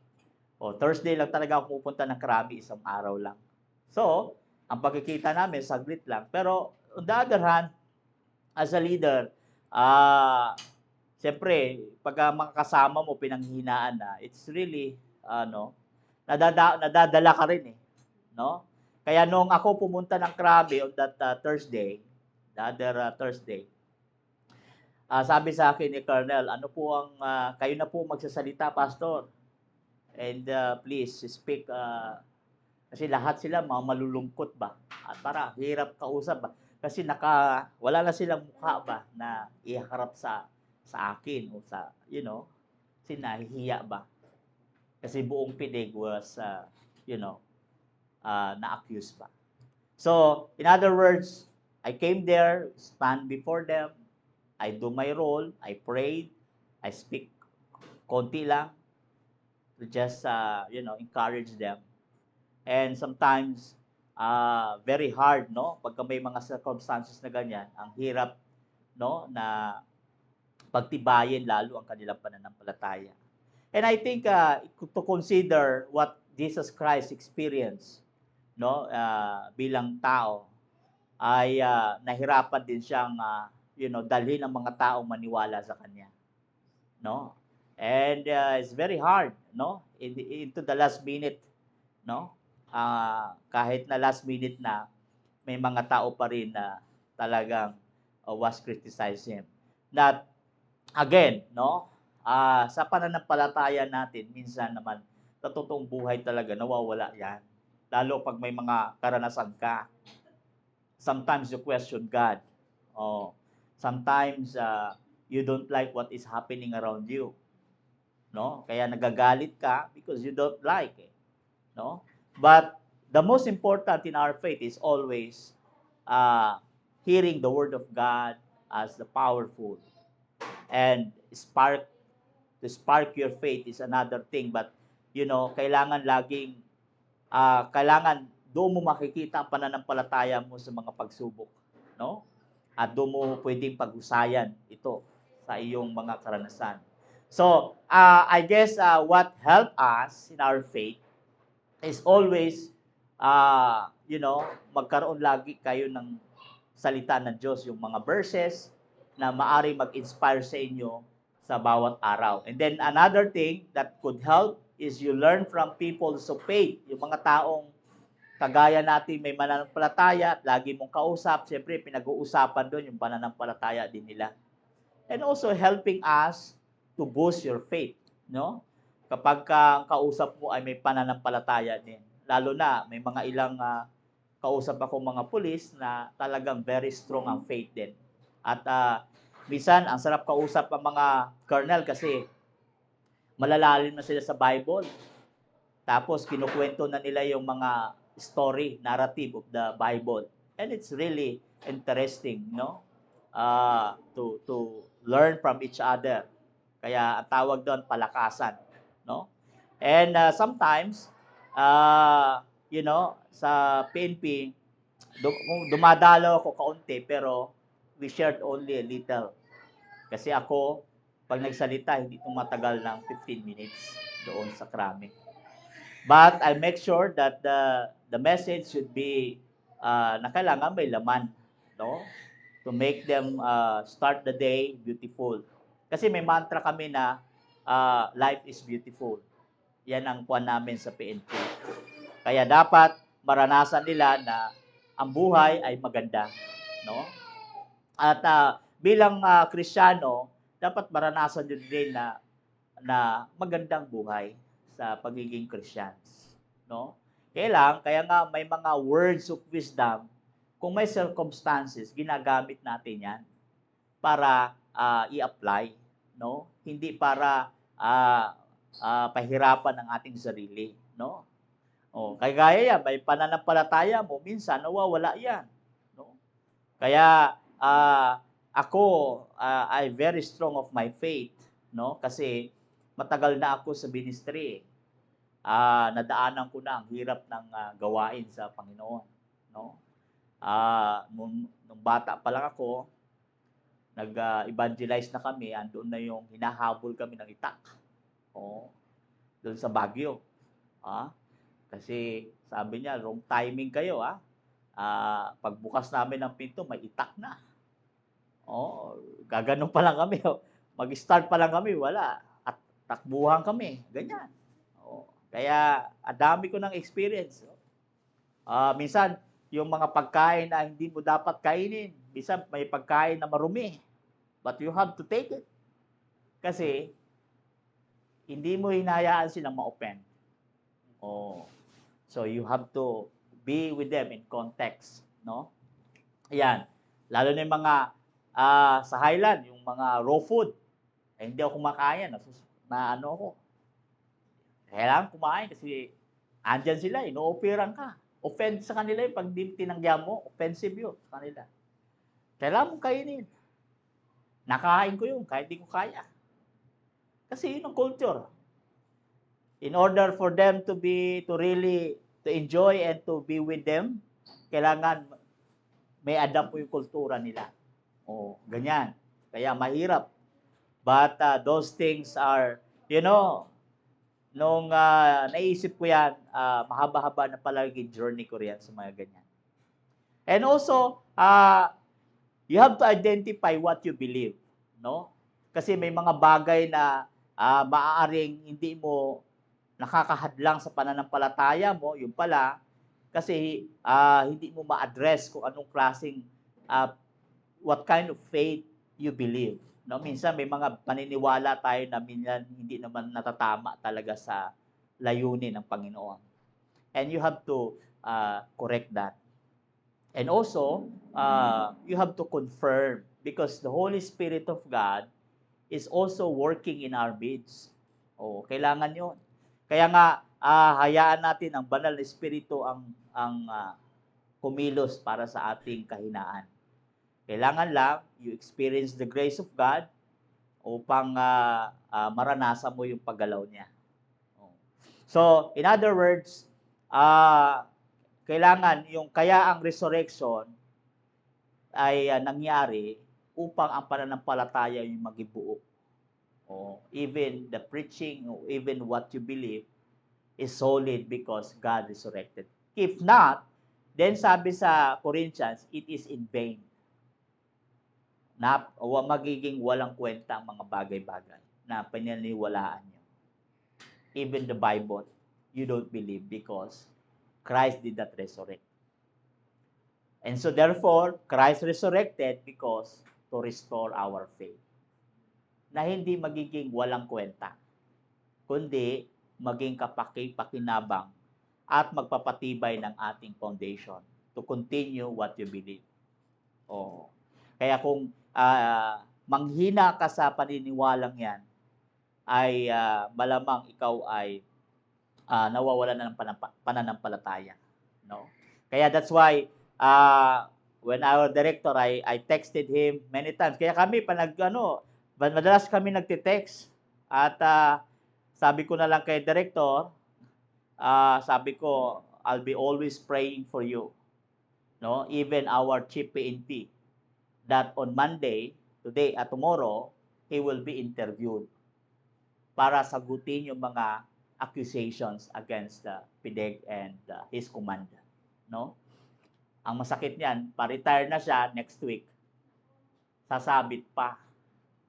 O Thursday lang talaga ako pupunta ng Krabi, isang araw lang. So, ang pagkikita namin, saglit lang. Pero, on the other hand, as a leader, siyempre, pag makakasama mo, pinanghihinaan na, it's really, nadadala ka rin no? Kaya nung ako pumunta ng Krabi on that Thursday, the other Thursday, sabi sa akin ni Colonel, kayo na po magsasalita, Pastor. And please speak, kasi lahat sila mga malulungkot ba? At para hirap kausap ba? Kasi wala na silang mukha ba na iharap sa akin o sa, nahihiya ba? Kasi buong pinig was, na-accuse ba? So, in other words, I came there, stand before them, I do my role, I prayed, I speak konti lang. to just, encourage them. And sometimes, very hard, no? Pagka may mga circumstances na ganyan, ang hirap, no, na pagtibayin lalo ang kanilang pananampalataya. And I think to consider what Jesus Christ experienced, no, bilang tao, ay nahirapan din siyang dalhin ang mga taong maniwala sa kanya, no? And it's very hard, no? Into the last minute, no? Kahit na last minute na, may mga tao pa rin na talagang was criticized him. Not again, no? Sa pananampalataya natin, minsan naman sa totoong buhay talaga nawawala 'yan. Lalo pag may mga karanasan ka. Sometimes you question God. Oh, sometimes you don't like what is happening around you. No? Kaya nagagalit ka because you don't like it. No? But the most important in our faith is always hearing the word of God as the powerful, and to spark your faith is another thing. But kailangan laging kailangan doon mo makikita ang pananampalataya mo sa mga pagsubok, no? At doon mo pwedeng pag-usayan ito sa iyong mga karanasan. So, I guess what helped us in our faith is always, magkaroon lagi kayo ng salita ng Diyos, yung mga verses na maari mag-inspire sa inyo sa bawat araw. And then another thing that could help is you learn from people of faith, yung mga taong kagaya natin may mananampalataya at lagi mong kausap, siyempre pinag-uusapan doon yung pananampalataya din nila. And also helping us to boost your faith, no? Kapag ang kausap mo ay may pananampalataya din. Lalo na may mga ilang kausap ako mga pulis na talagang very strong ang faith din. At minsan ang sarap kausap ang mga colonel kasi malalalim na sila sa Bible. Tapos kinukwento na nila yung mga story, narrative of the Bible. And it's really interesting, no? To learn from each other. Kaya ang tawag doon palakasan, no? And sometimes sa PNP dumadalaw ako kaunti pero we shared only a little. Kasi ako pag nagsalita hindi tumatagal ng 15 minutes doon sa krami. But I make sure that the message should be na kailangan may laman, no? To make them start the day beautiful. Kasi may mantra kami na life is beautiful. Yan ang kuwan namin sa PNP. Kaya dapat maranasan nila na ang buhay ay maganda, no? At bilang Kristiyano, dapat maranasan din na magandang buhay sa pagiging Christians, no? Kaya nga may mga words of wisdom, kung may circumstances, ginagamit natin 'yan para i-apply, no? Hindi para pahirapan ang ating sarili, no? Kagaya yan, may pananampalataya mo, minsan nawawala 'yan, no? Kaya ako I very strong of my faith, no? Kasi matagal na ako sa ministry. Nadaanan ko na ang hirap ng gawain sa Panginoon, no? Nung bata pa lang ako, nag-evangelize na kami, andoon na yung hinahabol kami ng itak. Doon sa Baguio. Kasi sabi niya, wrong timing kayo, pagbukas namin ng pinto, may itak na. Gaganon pa lang kami. Mag-start pa lang kami, wala. At takbuhan kami, ganyan. Kaya, dami ko ng experience. Minsan, yung mga pagkain na hindi mo dapat kainin, minsan may pagkain na marumi. But you have to take it. Kasi, hindi mo hinayaan silang ma-offend. So, you have to be with them in context, no? Ayan. Lalo na yung mga sa Highland, yung mga raw food. Hindi ako kumakain. Na ano ako. Kailangan kumain kasi andyan sila, ino-operan ka. Offend sa kanila yung pag di tinanggihan mo, offensive yun sa kanila. Kailangan mong kainin. Nakain ko yun, kahit di ko kaya. Kasi yun ang culture. In order for them to really to enjoy and to be with them, kailangan may adapt po yung kultura nila. O, ganyan. Kaya mahirap. But those things are, nung naisip ko yan, mahaba-haba na palagi journey ko riyan sa mga ganyan. And also, you have to identify what you believe, no? Kasi may mga bagay na maaaring hindi mo nakakahadlang sa pananampalataya mo, yung pala, kasi hindi mo ma-address kung anong klaseng, what kind of faith you believe. No, minsan may mga paniniwala tayo na minsan hindi naman natatama talaga sa layunin ng Panginoon. And you have to correct that. And also, you have to confirm because the Holy Spirit of God is also working in our midst. Oh, kailangan 'yon. Kaya nga hayaan natin ang banal na espiritu ang kumilos para sa ating kahinaan. Kailangan lang you experience the grace of God upang maranasan mo yung paggalaw niya. So, in other words, kailangan kaya ang resurrection ay nangyari upang ang pananampalataya yung maging buo. Even the preaching, even what you believe is solid because God resurrected. If not, then sabi sa Corinthians, it is in vain. Na magiging walang kwenta ang mga bagay-bagay na paniniwalaan nyo. Even the Bible, you don't believe because Christ did not resurrect. And so therefore, Christ resurrected because to restore our faith. Na hindi magiging walang kwenta, kundi maging kapaki-pakinabang at magpapatibay ng ating foundation to continue what you believe. Kaya kung manghina ka sa paniniwalang yan, ay malamang ikaw ay nawawalan na ng pananampalataya. No? Kaya that's why when our director, I texted him many times. Kaya kami, madalas kami nagtitext. At sabi ko na lang kay director, sabi ko, I'll be always praying for you. No? Even our chief PNP, that on Monday, today at tomorrow, he will be interviewed para sagutin yung mga accusations against PIDEG and his command. No? Ang masakit niyan, pa-retire na siya next week, sasabit pa.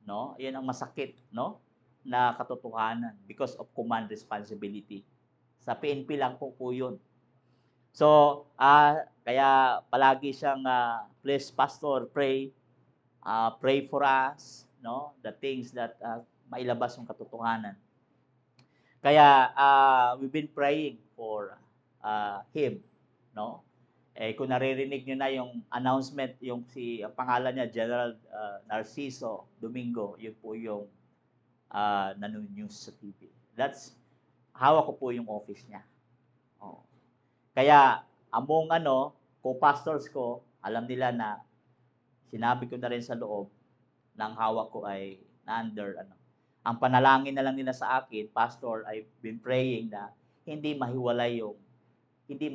No? Yan ang masakit, no? Na katotohanan because of command responsibility. Sa PNP lang po yun. So, kaya palagi siyang, please, Pastor, pray for us, no? The things that mailabas yung katotohanan. Kaya, we've been praying for him, no? Kung naririnig nyo na yung announcement, ang pangalan niya, General Narciso Domingo, yun po yung nanu-news sa TV. Hawak ko po yung office niya. Kaya, among co-pastors ko, alam nila na sinabi ko na rin sa loob ng hawak ko ay na-under. Ang panalangin na lang nila sa akin, Pastor, I've been praying na hindi mahiwalay hindi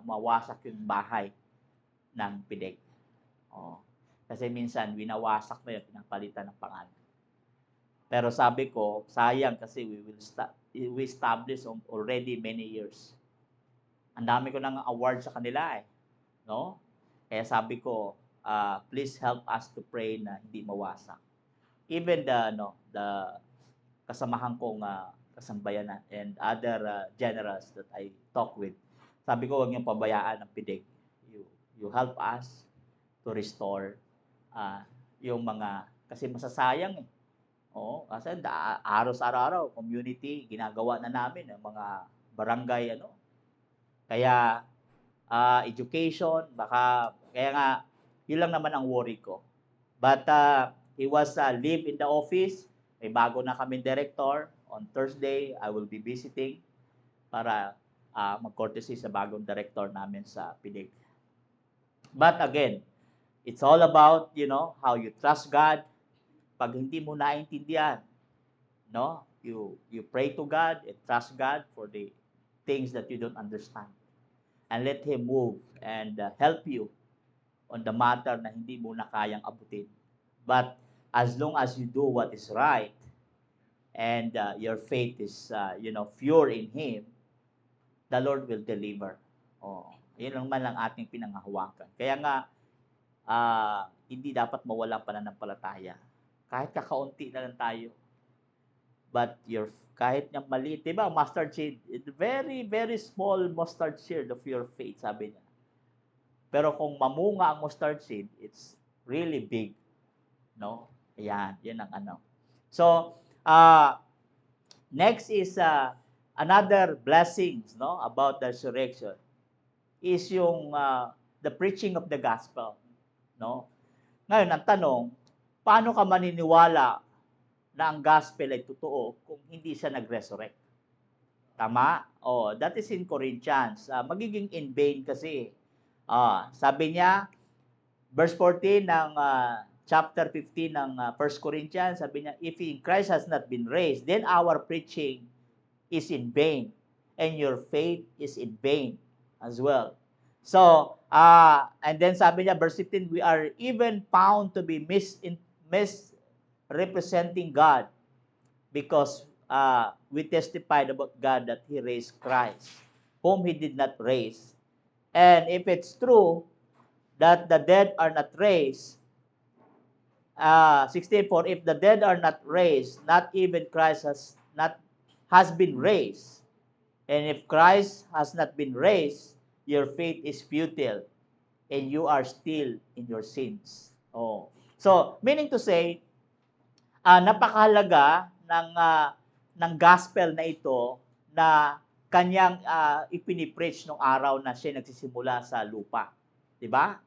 mawasak yung bahay ng PIDEG. Kasi minsan, winawasak na yun, pinapalitan ng pangalan. Pero sabi ko, sayang kasi we established already many years. Ang dami ko ng award sa kanila no? Kaya sabi ko, please help us to pray na hindi mawasak. Even the kasamahan kong kasambayanan and other generals that I talk with, sabi ko, huwag niyong pabayaan ang PIDEG. You help us to restore yung mga, kasi masasayang kasi araw-araw, community, ginagawa na namin ang mga barangay, Kaya, education, kaya nga, yun lang naman ang worry ko. But, he was leave in the office, may bago na kami director. On Thursday, I will be visiting para mag-courtesy sa bagong director namin sa PIDEG. But again, it's all about, how you trust God. Pag hindi mo naintindihan, no? You pray to God and trust God for the things that you don't understand. And let Him move and help you on the matter na hindi mo na kayang abutin. But as long as you do what is right and your faith is pure in Him, the Lord will deliver. Oh, yun lang man ang ating pinanghahawakan. Kaya nga, hindi dapat mawalang pananampalataya. Kahit kakaunti na lang tayo. But kahit yung maliit, di ba, mustard seed, very, very small mustard seed of your faith, sabi niya. Pero kung mamunga ang mustard seed, it's really big. No? Ayan, yun ang ano. So, next is another blessings, no, about the resurrection is yung the preaching of the gospel, no? Ngayon, ang tanong, paano ka maniniwala na ang gospel ay totoo kung hindi siya nag-resurrect? Tama? Oh, that is in Corinthians. Magiging in vain kasi. Sabi niya, verse 14 ng chapter 15 ng 1 Corinthians, sabi niya, if in Christ has not been raised, then our preaching is in vain, and your faith is in vain as well. So, and then sabi niya, verse 15, we are even found to be misrepresenting God because we testified about God that He raised Christ, whom He did not raise. And if it's true that the dead are not raised, 16, for if the dead are not raised, not even Christ has been raised. And if Christ has not been raised, your faith is futile, and you are still in your sins. Oh. So, meaning to say, napakahalaga ng gospel na ito na kanyang ipinipreach nung araw na siya nagsisimula sa lupa. 'Di ba?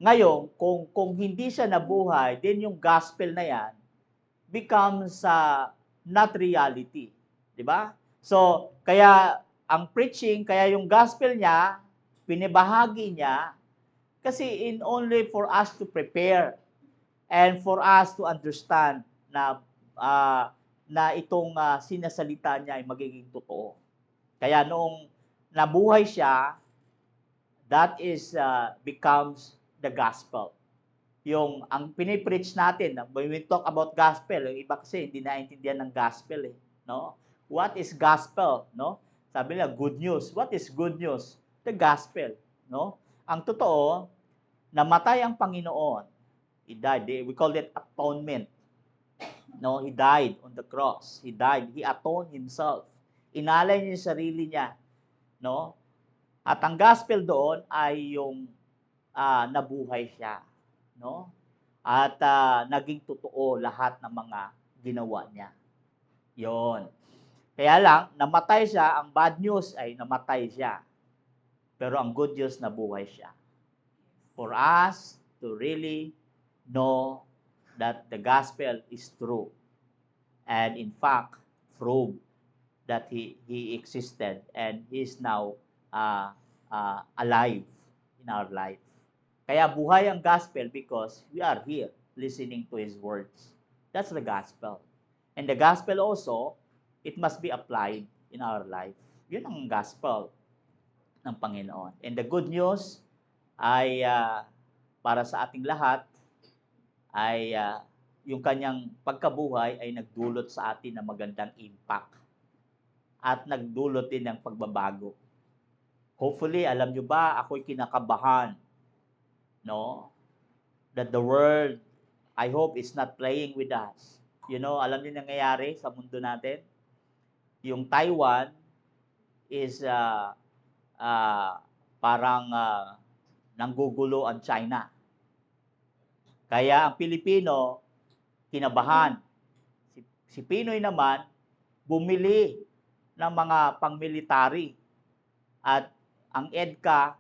Ngayon, kung hindi siya nabuhay, then yung gospel na yan becomes not reality. 'Di ba? So, kaya ang preaching, kaya yung gospel niya, pinibahagi niya, kasi in only for us to prepare and for us to understand na itong sinasalita niya ay magiging totoo. Kaya noong nabuhay siya, that is becomes the gospel. Yung ang pinipreach natin, when we talk about gospel, yung iba kasi hindi naintindihan ng gospel eh, no? What is gospel, no? Sabi nila good news. What is good news? The gospel, no? Ang totoo, namatay ang Panginoon. He died. We call it atonement. No, He died on the cross. He died. He atoned Himself. Inalay niya yung sarili niya, no? At ang gospel doon ay yung nabuhay siya, no? At naging totoo lahat ng mga ginawa niya. 'Yon. Kaya lang namatay siya, ang bad news ay namatay siya. Pero ang good news, nabuhay siya. For us to really know that the gospel is true and in fact prove that he existed and he is now alive in our life. Kaya buhay ang gospel because we are here listening to His words. That's the gospel. And the gospel also, it must be applied in our life. Yun ang gospel ng Panginoon. And the good news ay para sa ating lahat ay yung kanyang pagkabuhay ay nagdulot sa atin ng magandang impact at nagdulot din ng pagbabago. Hopefully, alam nyo ba, ako'y kinakabahan, no? That the world, I hope, is not playing with us. You know, alam niyo nangyayari sa mundo natin? Yung Taiwan is parang nanggugulo ang China. Kaya ang Pilipino, kinabahan. Si Pinoy naman, bumili ng mga pang-military. At ang EDCA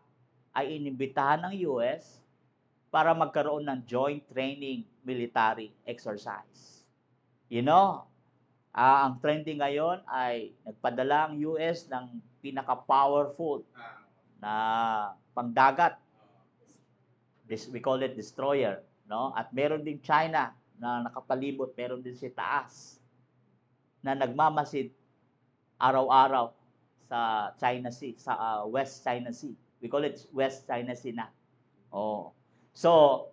ay inimbitahan ng US para magkaroon ng joint training military exercise. You know, ang trending ngayon ay nagpadala ang US ng pinaka-powerful na pangdagat. We call it destroyer, no? At meron din China na nakapalibot, meron din si taas. na nagmamasid araw-araw sa China Sea, sa West China Sea. We call it West China Sea na. Oh. So,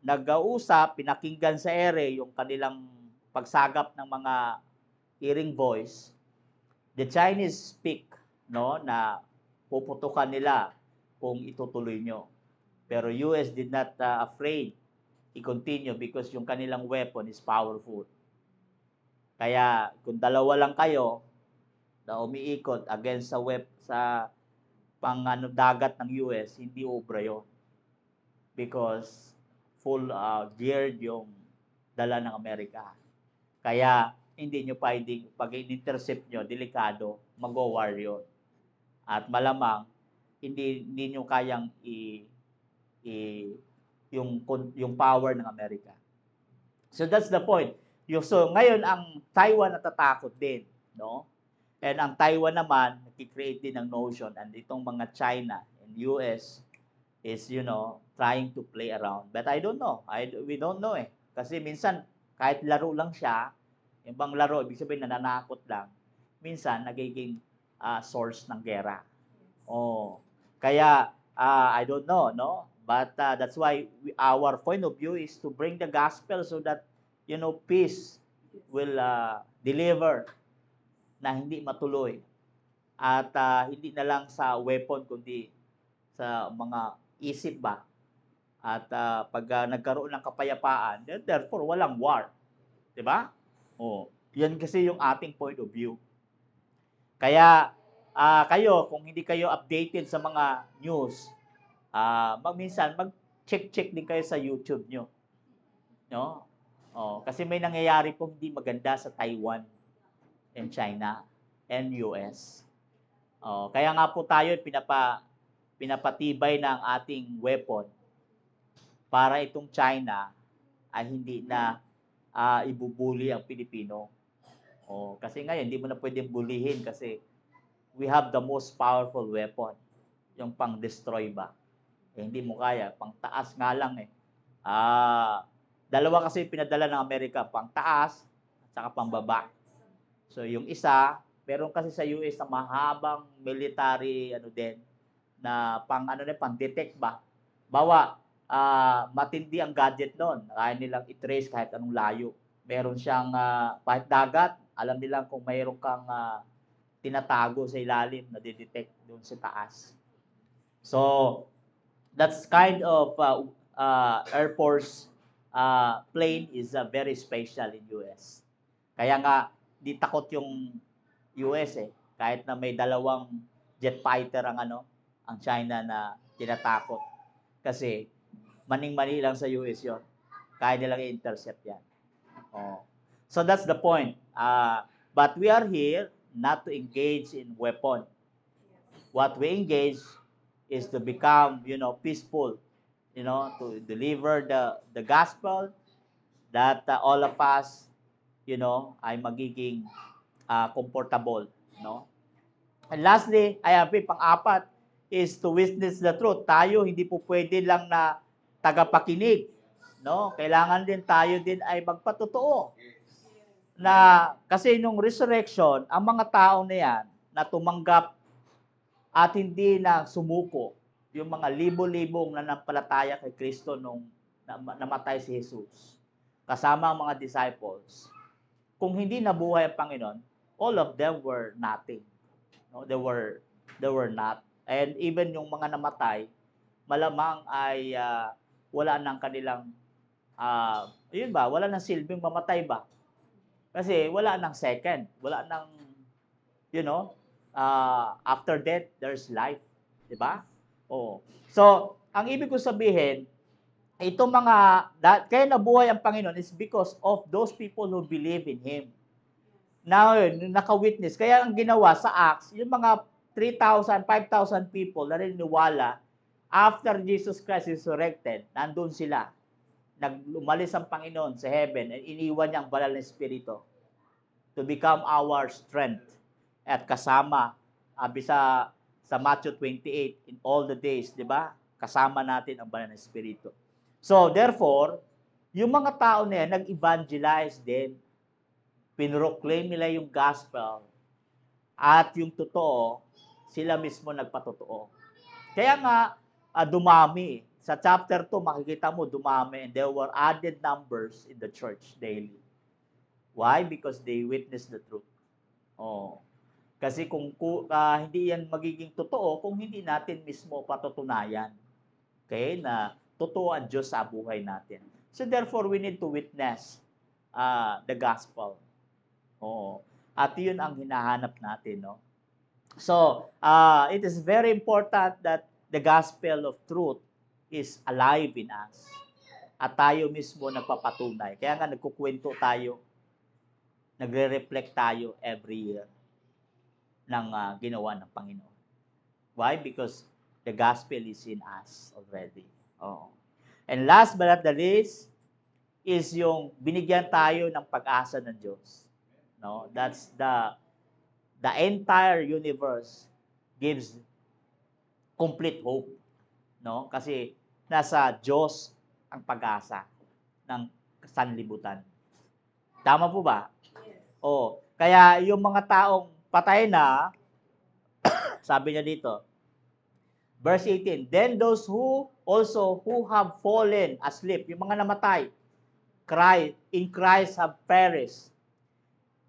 nag-uusap, pinakinggan sa ere yung kanilang pagsagap ng mga hearing voice. The Chinese speak, no, na puputukan nila kung itutuloy nyo. Pero US did not afraid i-continue because yung kanilang weapon is powerful. Kaya kung dalawa lang kayo na umiikot against sa dagat ng US, hindi obra yun. Because full geared yung dala ng Amerika. Kaya hindi nyo pwedeng, pag in-intercept nyo, delikado, mag-war yun. At malamang, hindi nyo kayang yung power ng Amerika. So that's the point. So ngayon ang Taiwan natatakot din, no? And ang Taiwan naman nag-create din ng notion, and itong mga China and US is trying to play around. But I don't know. We don't know eh. Kasi minsan kahit laro lang siya, yung bang laro ibig sabihin nananakot lang. Minsan nagiging source ng gera. Oh. Kaya I don't know, no? But that's why our point of view is to bring the gospel so that peace will deliver na hindi matuloy. At hindi na lang sa weapon kundi sa mga isip ba. At pag nagkaroon ng kapayapaan, therefore walang war. 'Di ba? Oh, 'yan kasi yung ating point of view. Kaya kayo kung hindi kayo updated sa mga news, minsan mag-check din kayo sa YouTube nyo. No? Oh, kasi may nangyayari pong hindi maganda sa Taiwan and China and US. Oh, kaya nga po tayo pinapatibay ng ating weapon para itong China ay hindi na ibubuli ang Pilipino. Oh, kasi ngayon hindi mo na pwedeng bulihin kasi we have the most powerful weapon, yung pang-destroy ba. Hindi mo kaya, pang-taas nga lang eh. Dalawa kasi pinadala ng Amerika, pang-taas at saka pang-baba. So yung isa, meron kasi sa US na mahabang military na pang-detect ba. Bawa, matindi ang gadget noon. Kaya nilang i-trace kahit anong layo. Meron siyang kahit dagat, alam nilang kung mayroon kang tinatago sa ilalim na didetect doon sa taas. So, that's kind of Air Force plane is very special in US. Kaya nga, di takot yung US eh. Kahit na may dalawang jet fighter ang China na tinatakot. Kasi, maning-mani lang sa US yon. Kaya nilang i-intercept yan. Oh. So that's the point. But we are here not to engage in weapon. What we engage is to become, peaceful, to deliver the gospel that all of us, ay magiging comfortable, no? And lastly, pang-apat is to witness the truth. Tayo hindi po pwede lang na tagapakinig, no? Kailangan din tayo din ay magpatotoo. Na kasi nung resurrection, ang mga tao na yan na tumanggap at hindi na sumuko, yung mga libo-libong nanampalataya kay Kristo nung namatay si Jesus, kasama ang mga disciples, kung hindi nabuhay ang Panginoon, all of them were nothing. No, they were not. And even yung mga namatay, malamang ay wala nang kanilang wala nang silbing mamatay ba? Kasi wala nang second, wala nang after death there's life, 'di ba? Oh. So, ang ibig ko sabihin, itong kaya nabuhay ang Panginoon is because of those people who believe in Him. Now, naka-witness. Kaya ang ginawa sa Acts, yung mga 3,000, 5,000 people na naniniwala after Jesus Christ resurrected, nandun sila. Umalis ang Panginoon sa heaven and iniwan niya ang banal na Espiritu to become our strength. At kasama, sa Matthew 28, in all the days, di ba? Kasama natin ang banal na Espiritu. So, therefore, Yung mga tao na yan, nag-evangelize din. Pinroclaim nila yung gospel. At yung totoo, sila mismo nagpatotoo. Kaya nga, dumami. Sa chapter 2, makikita mo, dumami. And there were added numbers in the church daily. Why? Because they witnessed the truth. Oh. Kasi kung hindi yan magiging totoo, kung hindi natin mismo patutunayan. Okay? Na totoo ang Diyos sa buhay natin. So therefore, we need to witness the gospel. Oo. At yun ang hinahanap natin, no? So, it is very important that the gospel of truth is alive in us. At tayo mismo nagpapatunay. Kaya nga nagkukwento tayo, nagre-reflect tayo every year ng ginawa ng Panginoon. Why? Because the gospel is in us already. Oo. And last but not the least, is yung binigyan tayo ng pag-asa ng Diyos. No, that's the entire universe gives complete hope, no? Kasi nasa Diyos ang pag-asa ng sanlibutan. Tama po ba? Oh, kaya yung mga taong patay na, sabi niya dito, verse 18, then those who have fallen asleep, yung mga namatay, in Christ have perished.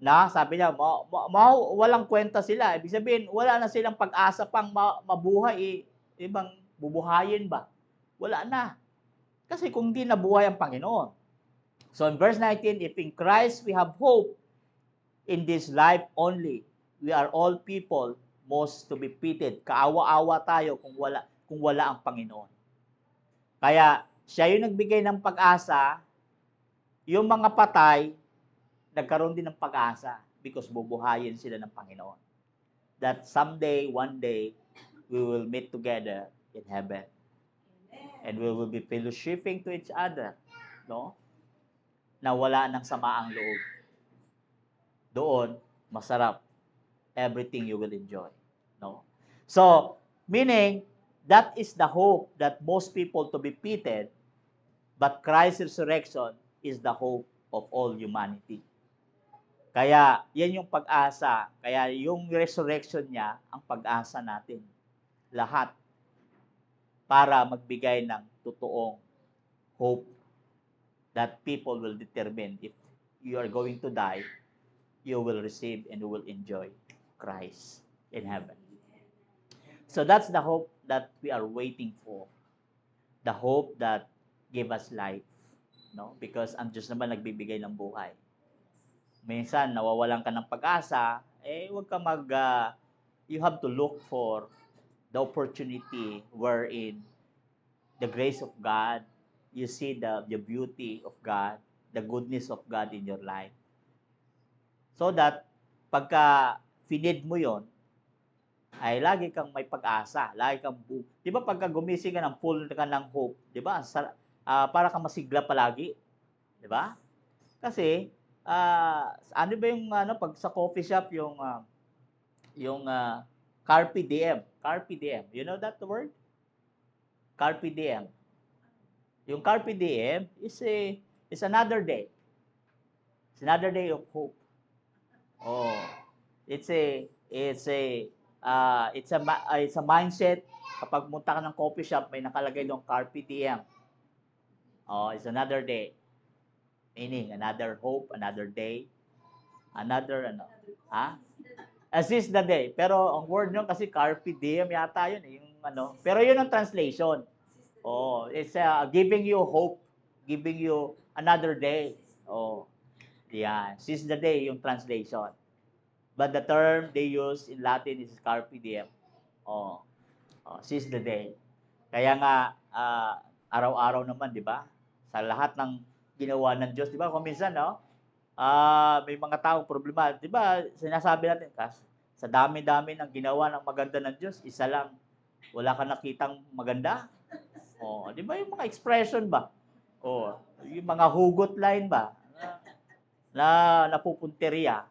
Na, sabi niya, walang kwenta sila. Ibig sabihin, wala na silang pag-asa pang mabuhay. Ibang bubuhayin ba? Wala na. Kasi kung hindi nabuhay ang Panginoon. So in verse 19, if in Christ we have hope in this life only, we are all people most to be pitied. Kaawa-awa tayo kung wala ang Panginoon. Kaya siya yung nagbigay ng pag-asa, yung mga patay, nagkaroon din ng pag-asa because bubuhayin sila ng Panginoon. That someday, one day, we will meet together in heaven. And we will be fellowshipping to each other. No? Na wala ng samaang loob. Doon, masarap. Everything you will enjoy. No? So, meaning, that is the hope that most people to be pitied, but Christ's resurrection is the hope of all humanity. Kaya, yan yung pag-asa. Kaya yung resurrection niya, ang pag-asa natin. Lahat. Para magbigay ng totoong hope that people will determine if you are going to die, you will receive and you will enjoy Christ in heaven. So that's the hope that we are waiting for. The hope that give us life. No? Because ang Diyos naman nagbibigay ng buhay. Minsan, nawawalan ka ng pag-asa, huwag ka you have to look for the opportunity wherein the grace of God, you see the beauty of God, the goodness of God in your life. So that, pagka finid mo yon, ay lagi kang may pag-asa, lagi kang di ba pagka gumising ka ng full ka ng hope, di ba? Para kang masigla palagi, di ba? Kasi, ano ba yung pag sa coffee shop yung carpe diem. Carpe diem. You know that word? Carpe diem. Yung carpe diem is another day. It's another day of hope. Oh, it's a mindset. Kapag punta ka ng coffee shop, may nakalagay doon carpe diem. Oh, it's another day. Meaning, another hope, another day, another, assist the day. Pero, ang word nyo kasi carpe diem yata yun. Pero yun ang translation. Oh, it's giving you hope, giving you another day. Oh, yeah. Seize the day, yung translation. But the term they use in Latin is carpe diem. Oh, seize the day. Kaya nga, araw-araw naman, di ba? Sa lahat ng ginawa ng Diyos, di ba? Kung minsan, may mga taong problema. Di ba, sinasabi natin, sa dami-dami ng ginawa ng maganda ng Diyos, isa lang, wala ka nakitang maganda. Oh, di ba yung mga expression ba? Oh, yung mga hugot line ba? Na napupunteriya.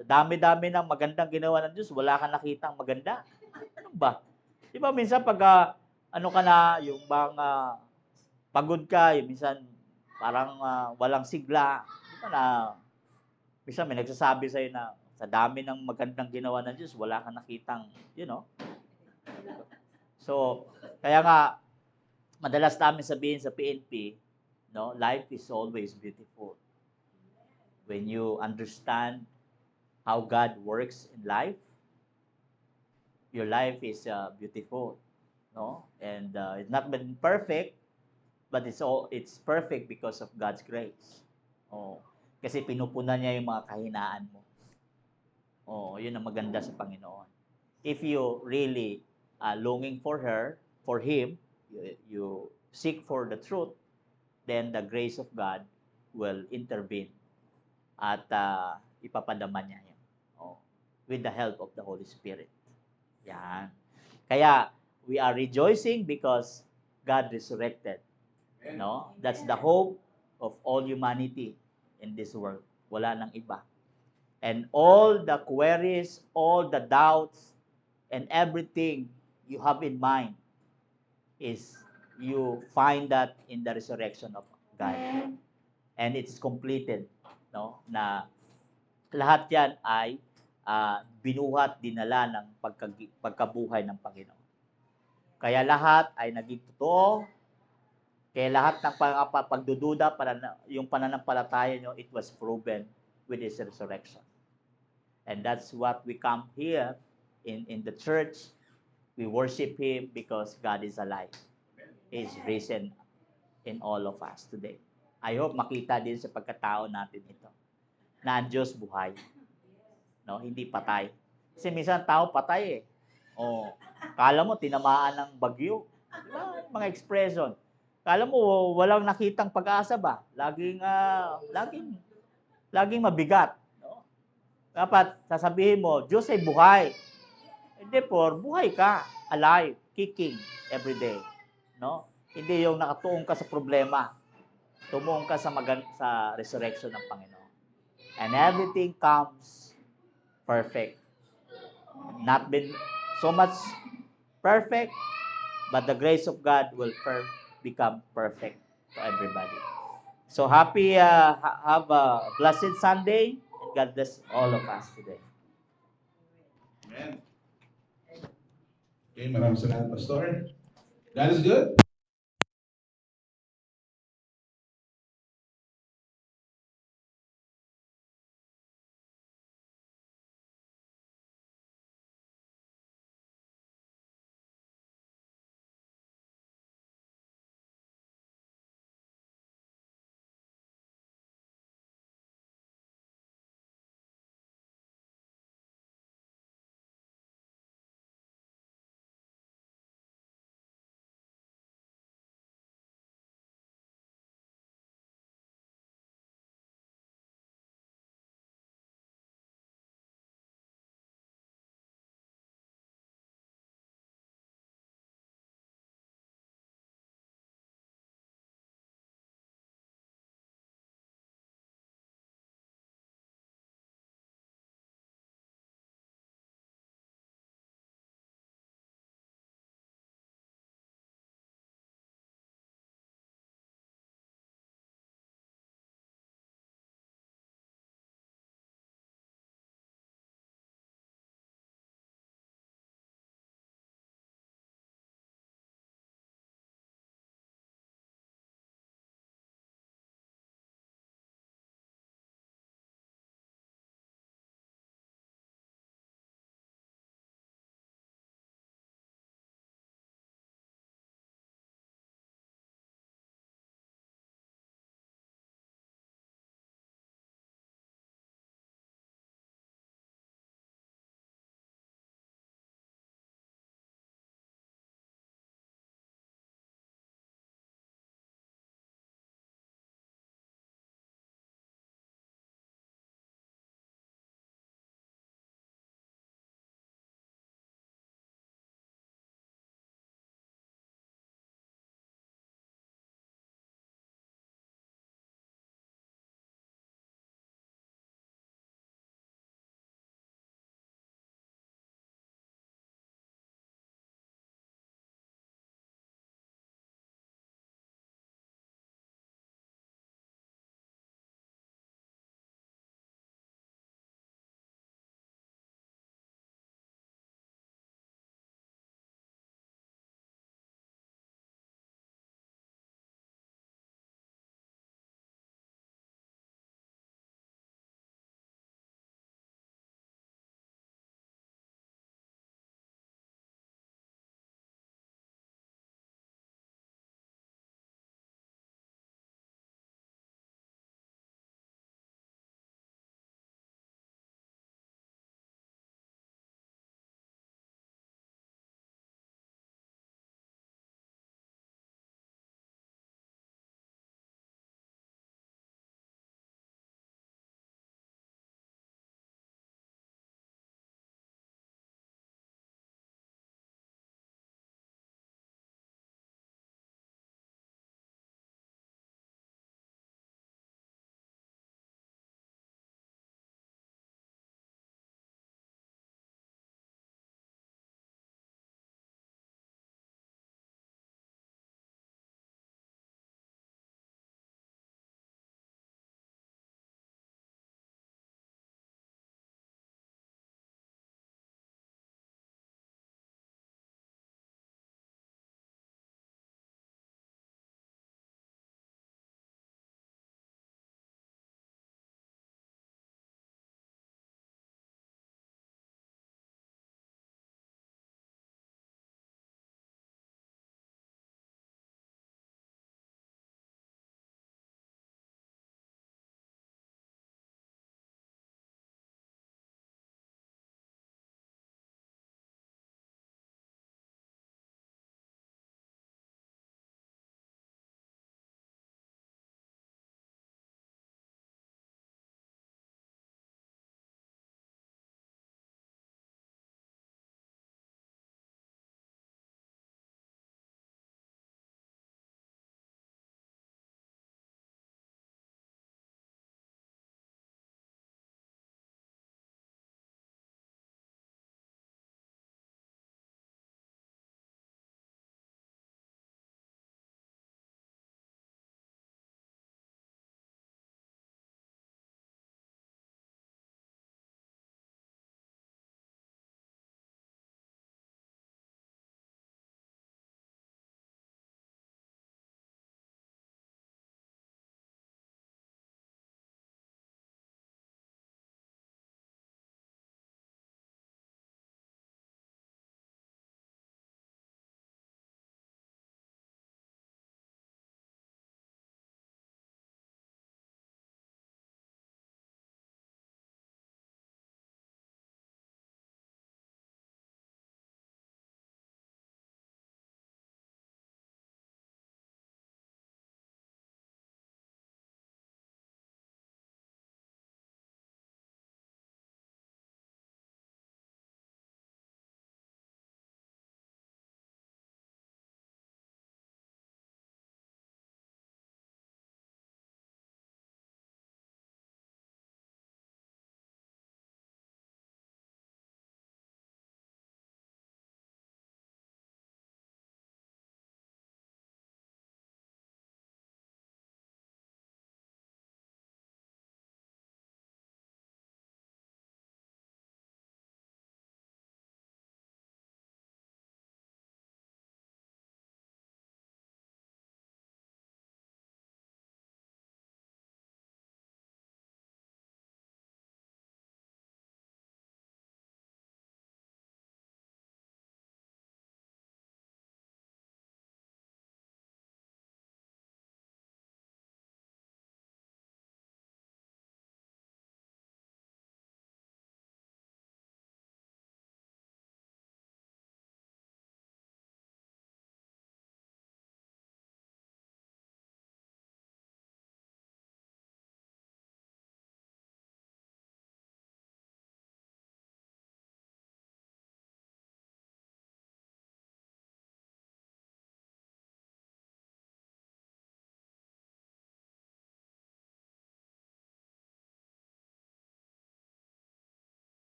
Sa dami-dami ng magandang ginawa ng Diyos, wala ka nakitang maganda. Ano ba? Di ba minsan pag, yung bang pagod ka, yung minsan, parang walang sigla. Di ba na, minsan may nagsasabi sa'yo na sa dami ng magandang ginawa ng Diyos, wala kang nakitang, you know. So, kaya nga, madalas namin sabihin sa PNP, no, life is always beautiful. When you understand how God works in life, your life is beautiful, no? And it's not been perfect, but it's perfect because of God's grace. Oh, kasi pinupunan niya yung mga kahinaan mo. Oh, yun ang maganda sa Panginoon. If you really longing for him, you seek for the truth, then the grace of God will intervene at ipapadama niya yun. Oh, with the help of the Holy Spirit. Yan. Kaya, we are rejoicing because God resurrected. No? That's the hope of all humanity in this world. Wala nang iba. And all the queries, all the doubts, and everything you have in mind is you find that in the resurrection of God. And it's completed. No? Na lahat yan ay binuhat, dinala ng pagkabuhay ng Panginoon. Kaya lahat ay naging totoo. Kaya lahat ng pagdududa, yung pananampalataya nyo, it was proven with His resurrection. And that's what we come here in the church. We worship Him because God is alive. He is risen in all of us today. I hope makita din sa pagkatao natin ito na ang Diyos buhay. No, hindi patay. Kasi minsan tao patay eh. Oh, kala mo tinamaan ng bagyo. Diba? Mga expression. Kala mo walang nakitang pag-asa ba? Laging mabigat. No? Dapat sasabihin mo, Diyos ay buhay. And therefore, buhay ka, alive, kicking every day. No? Hindi yung nakatuong ka sa problema. Tumuong ka sa resurrection ng Panginoon. And everything comes perfect. Not been so much perfect, but the grace of God will become perfect to everybody. So happy, have a blessed Sunday, and God bless all of us today. Amen. Okay, maraming salamat, Pastor. God is good.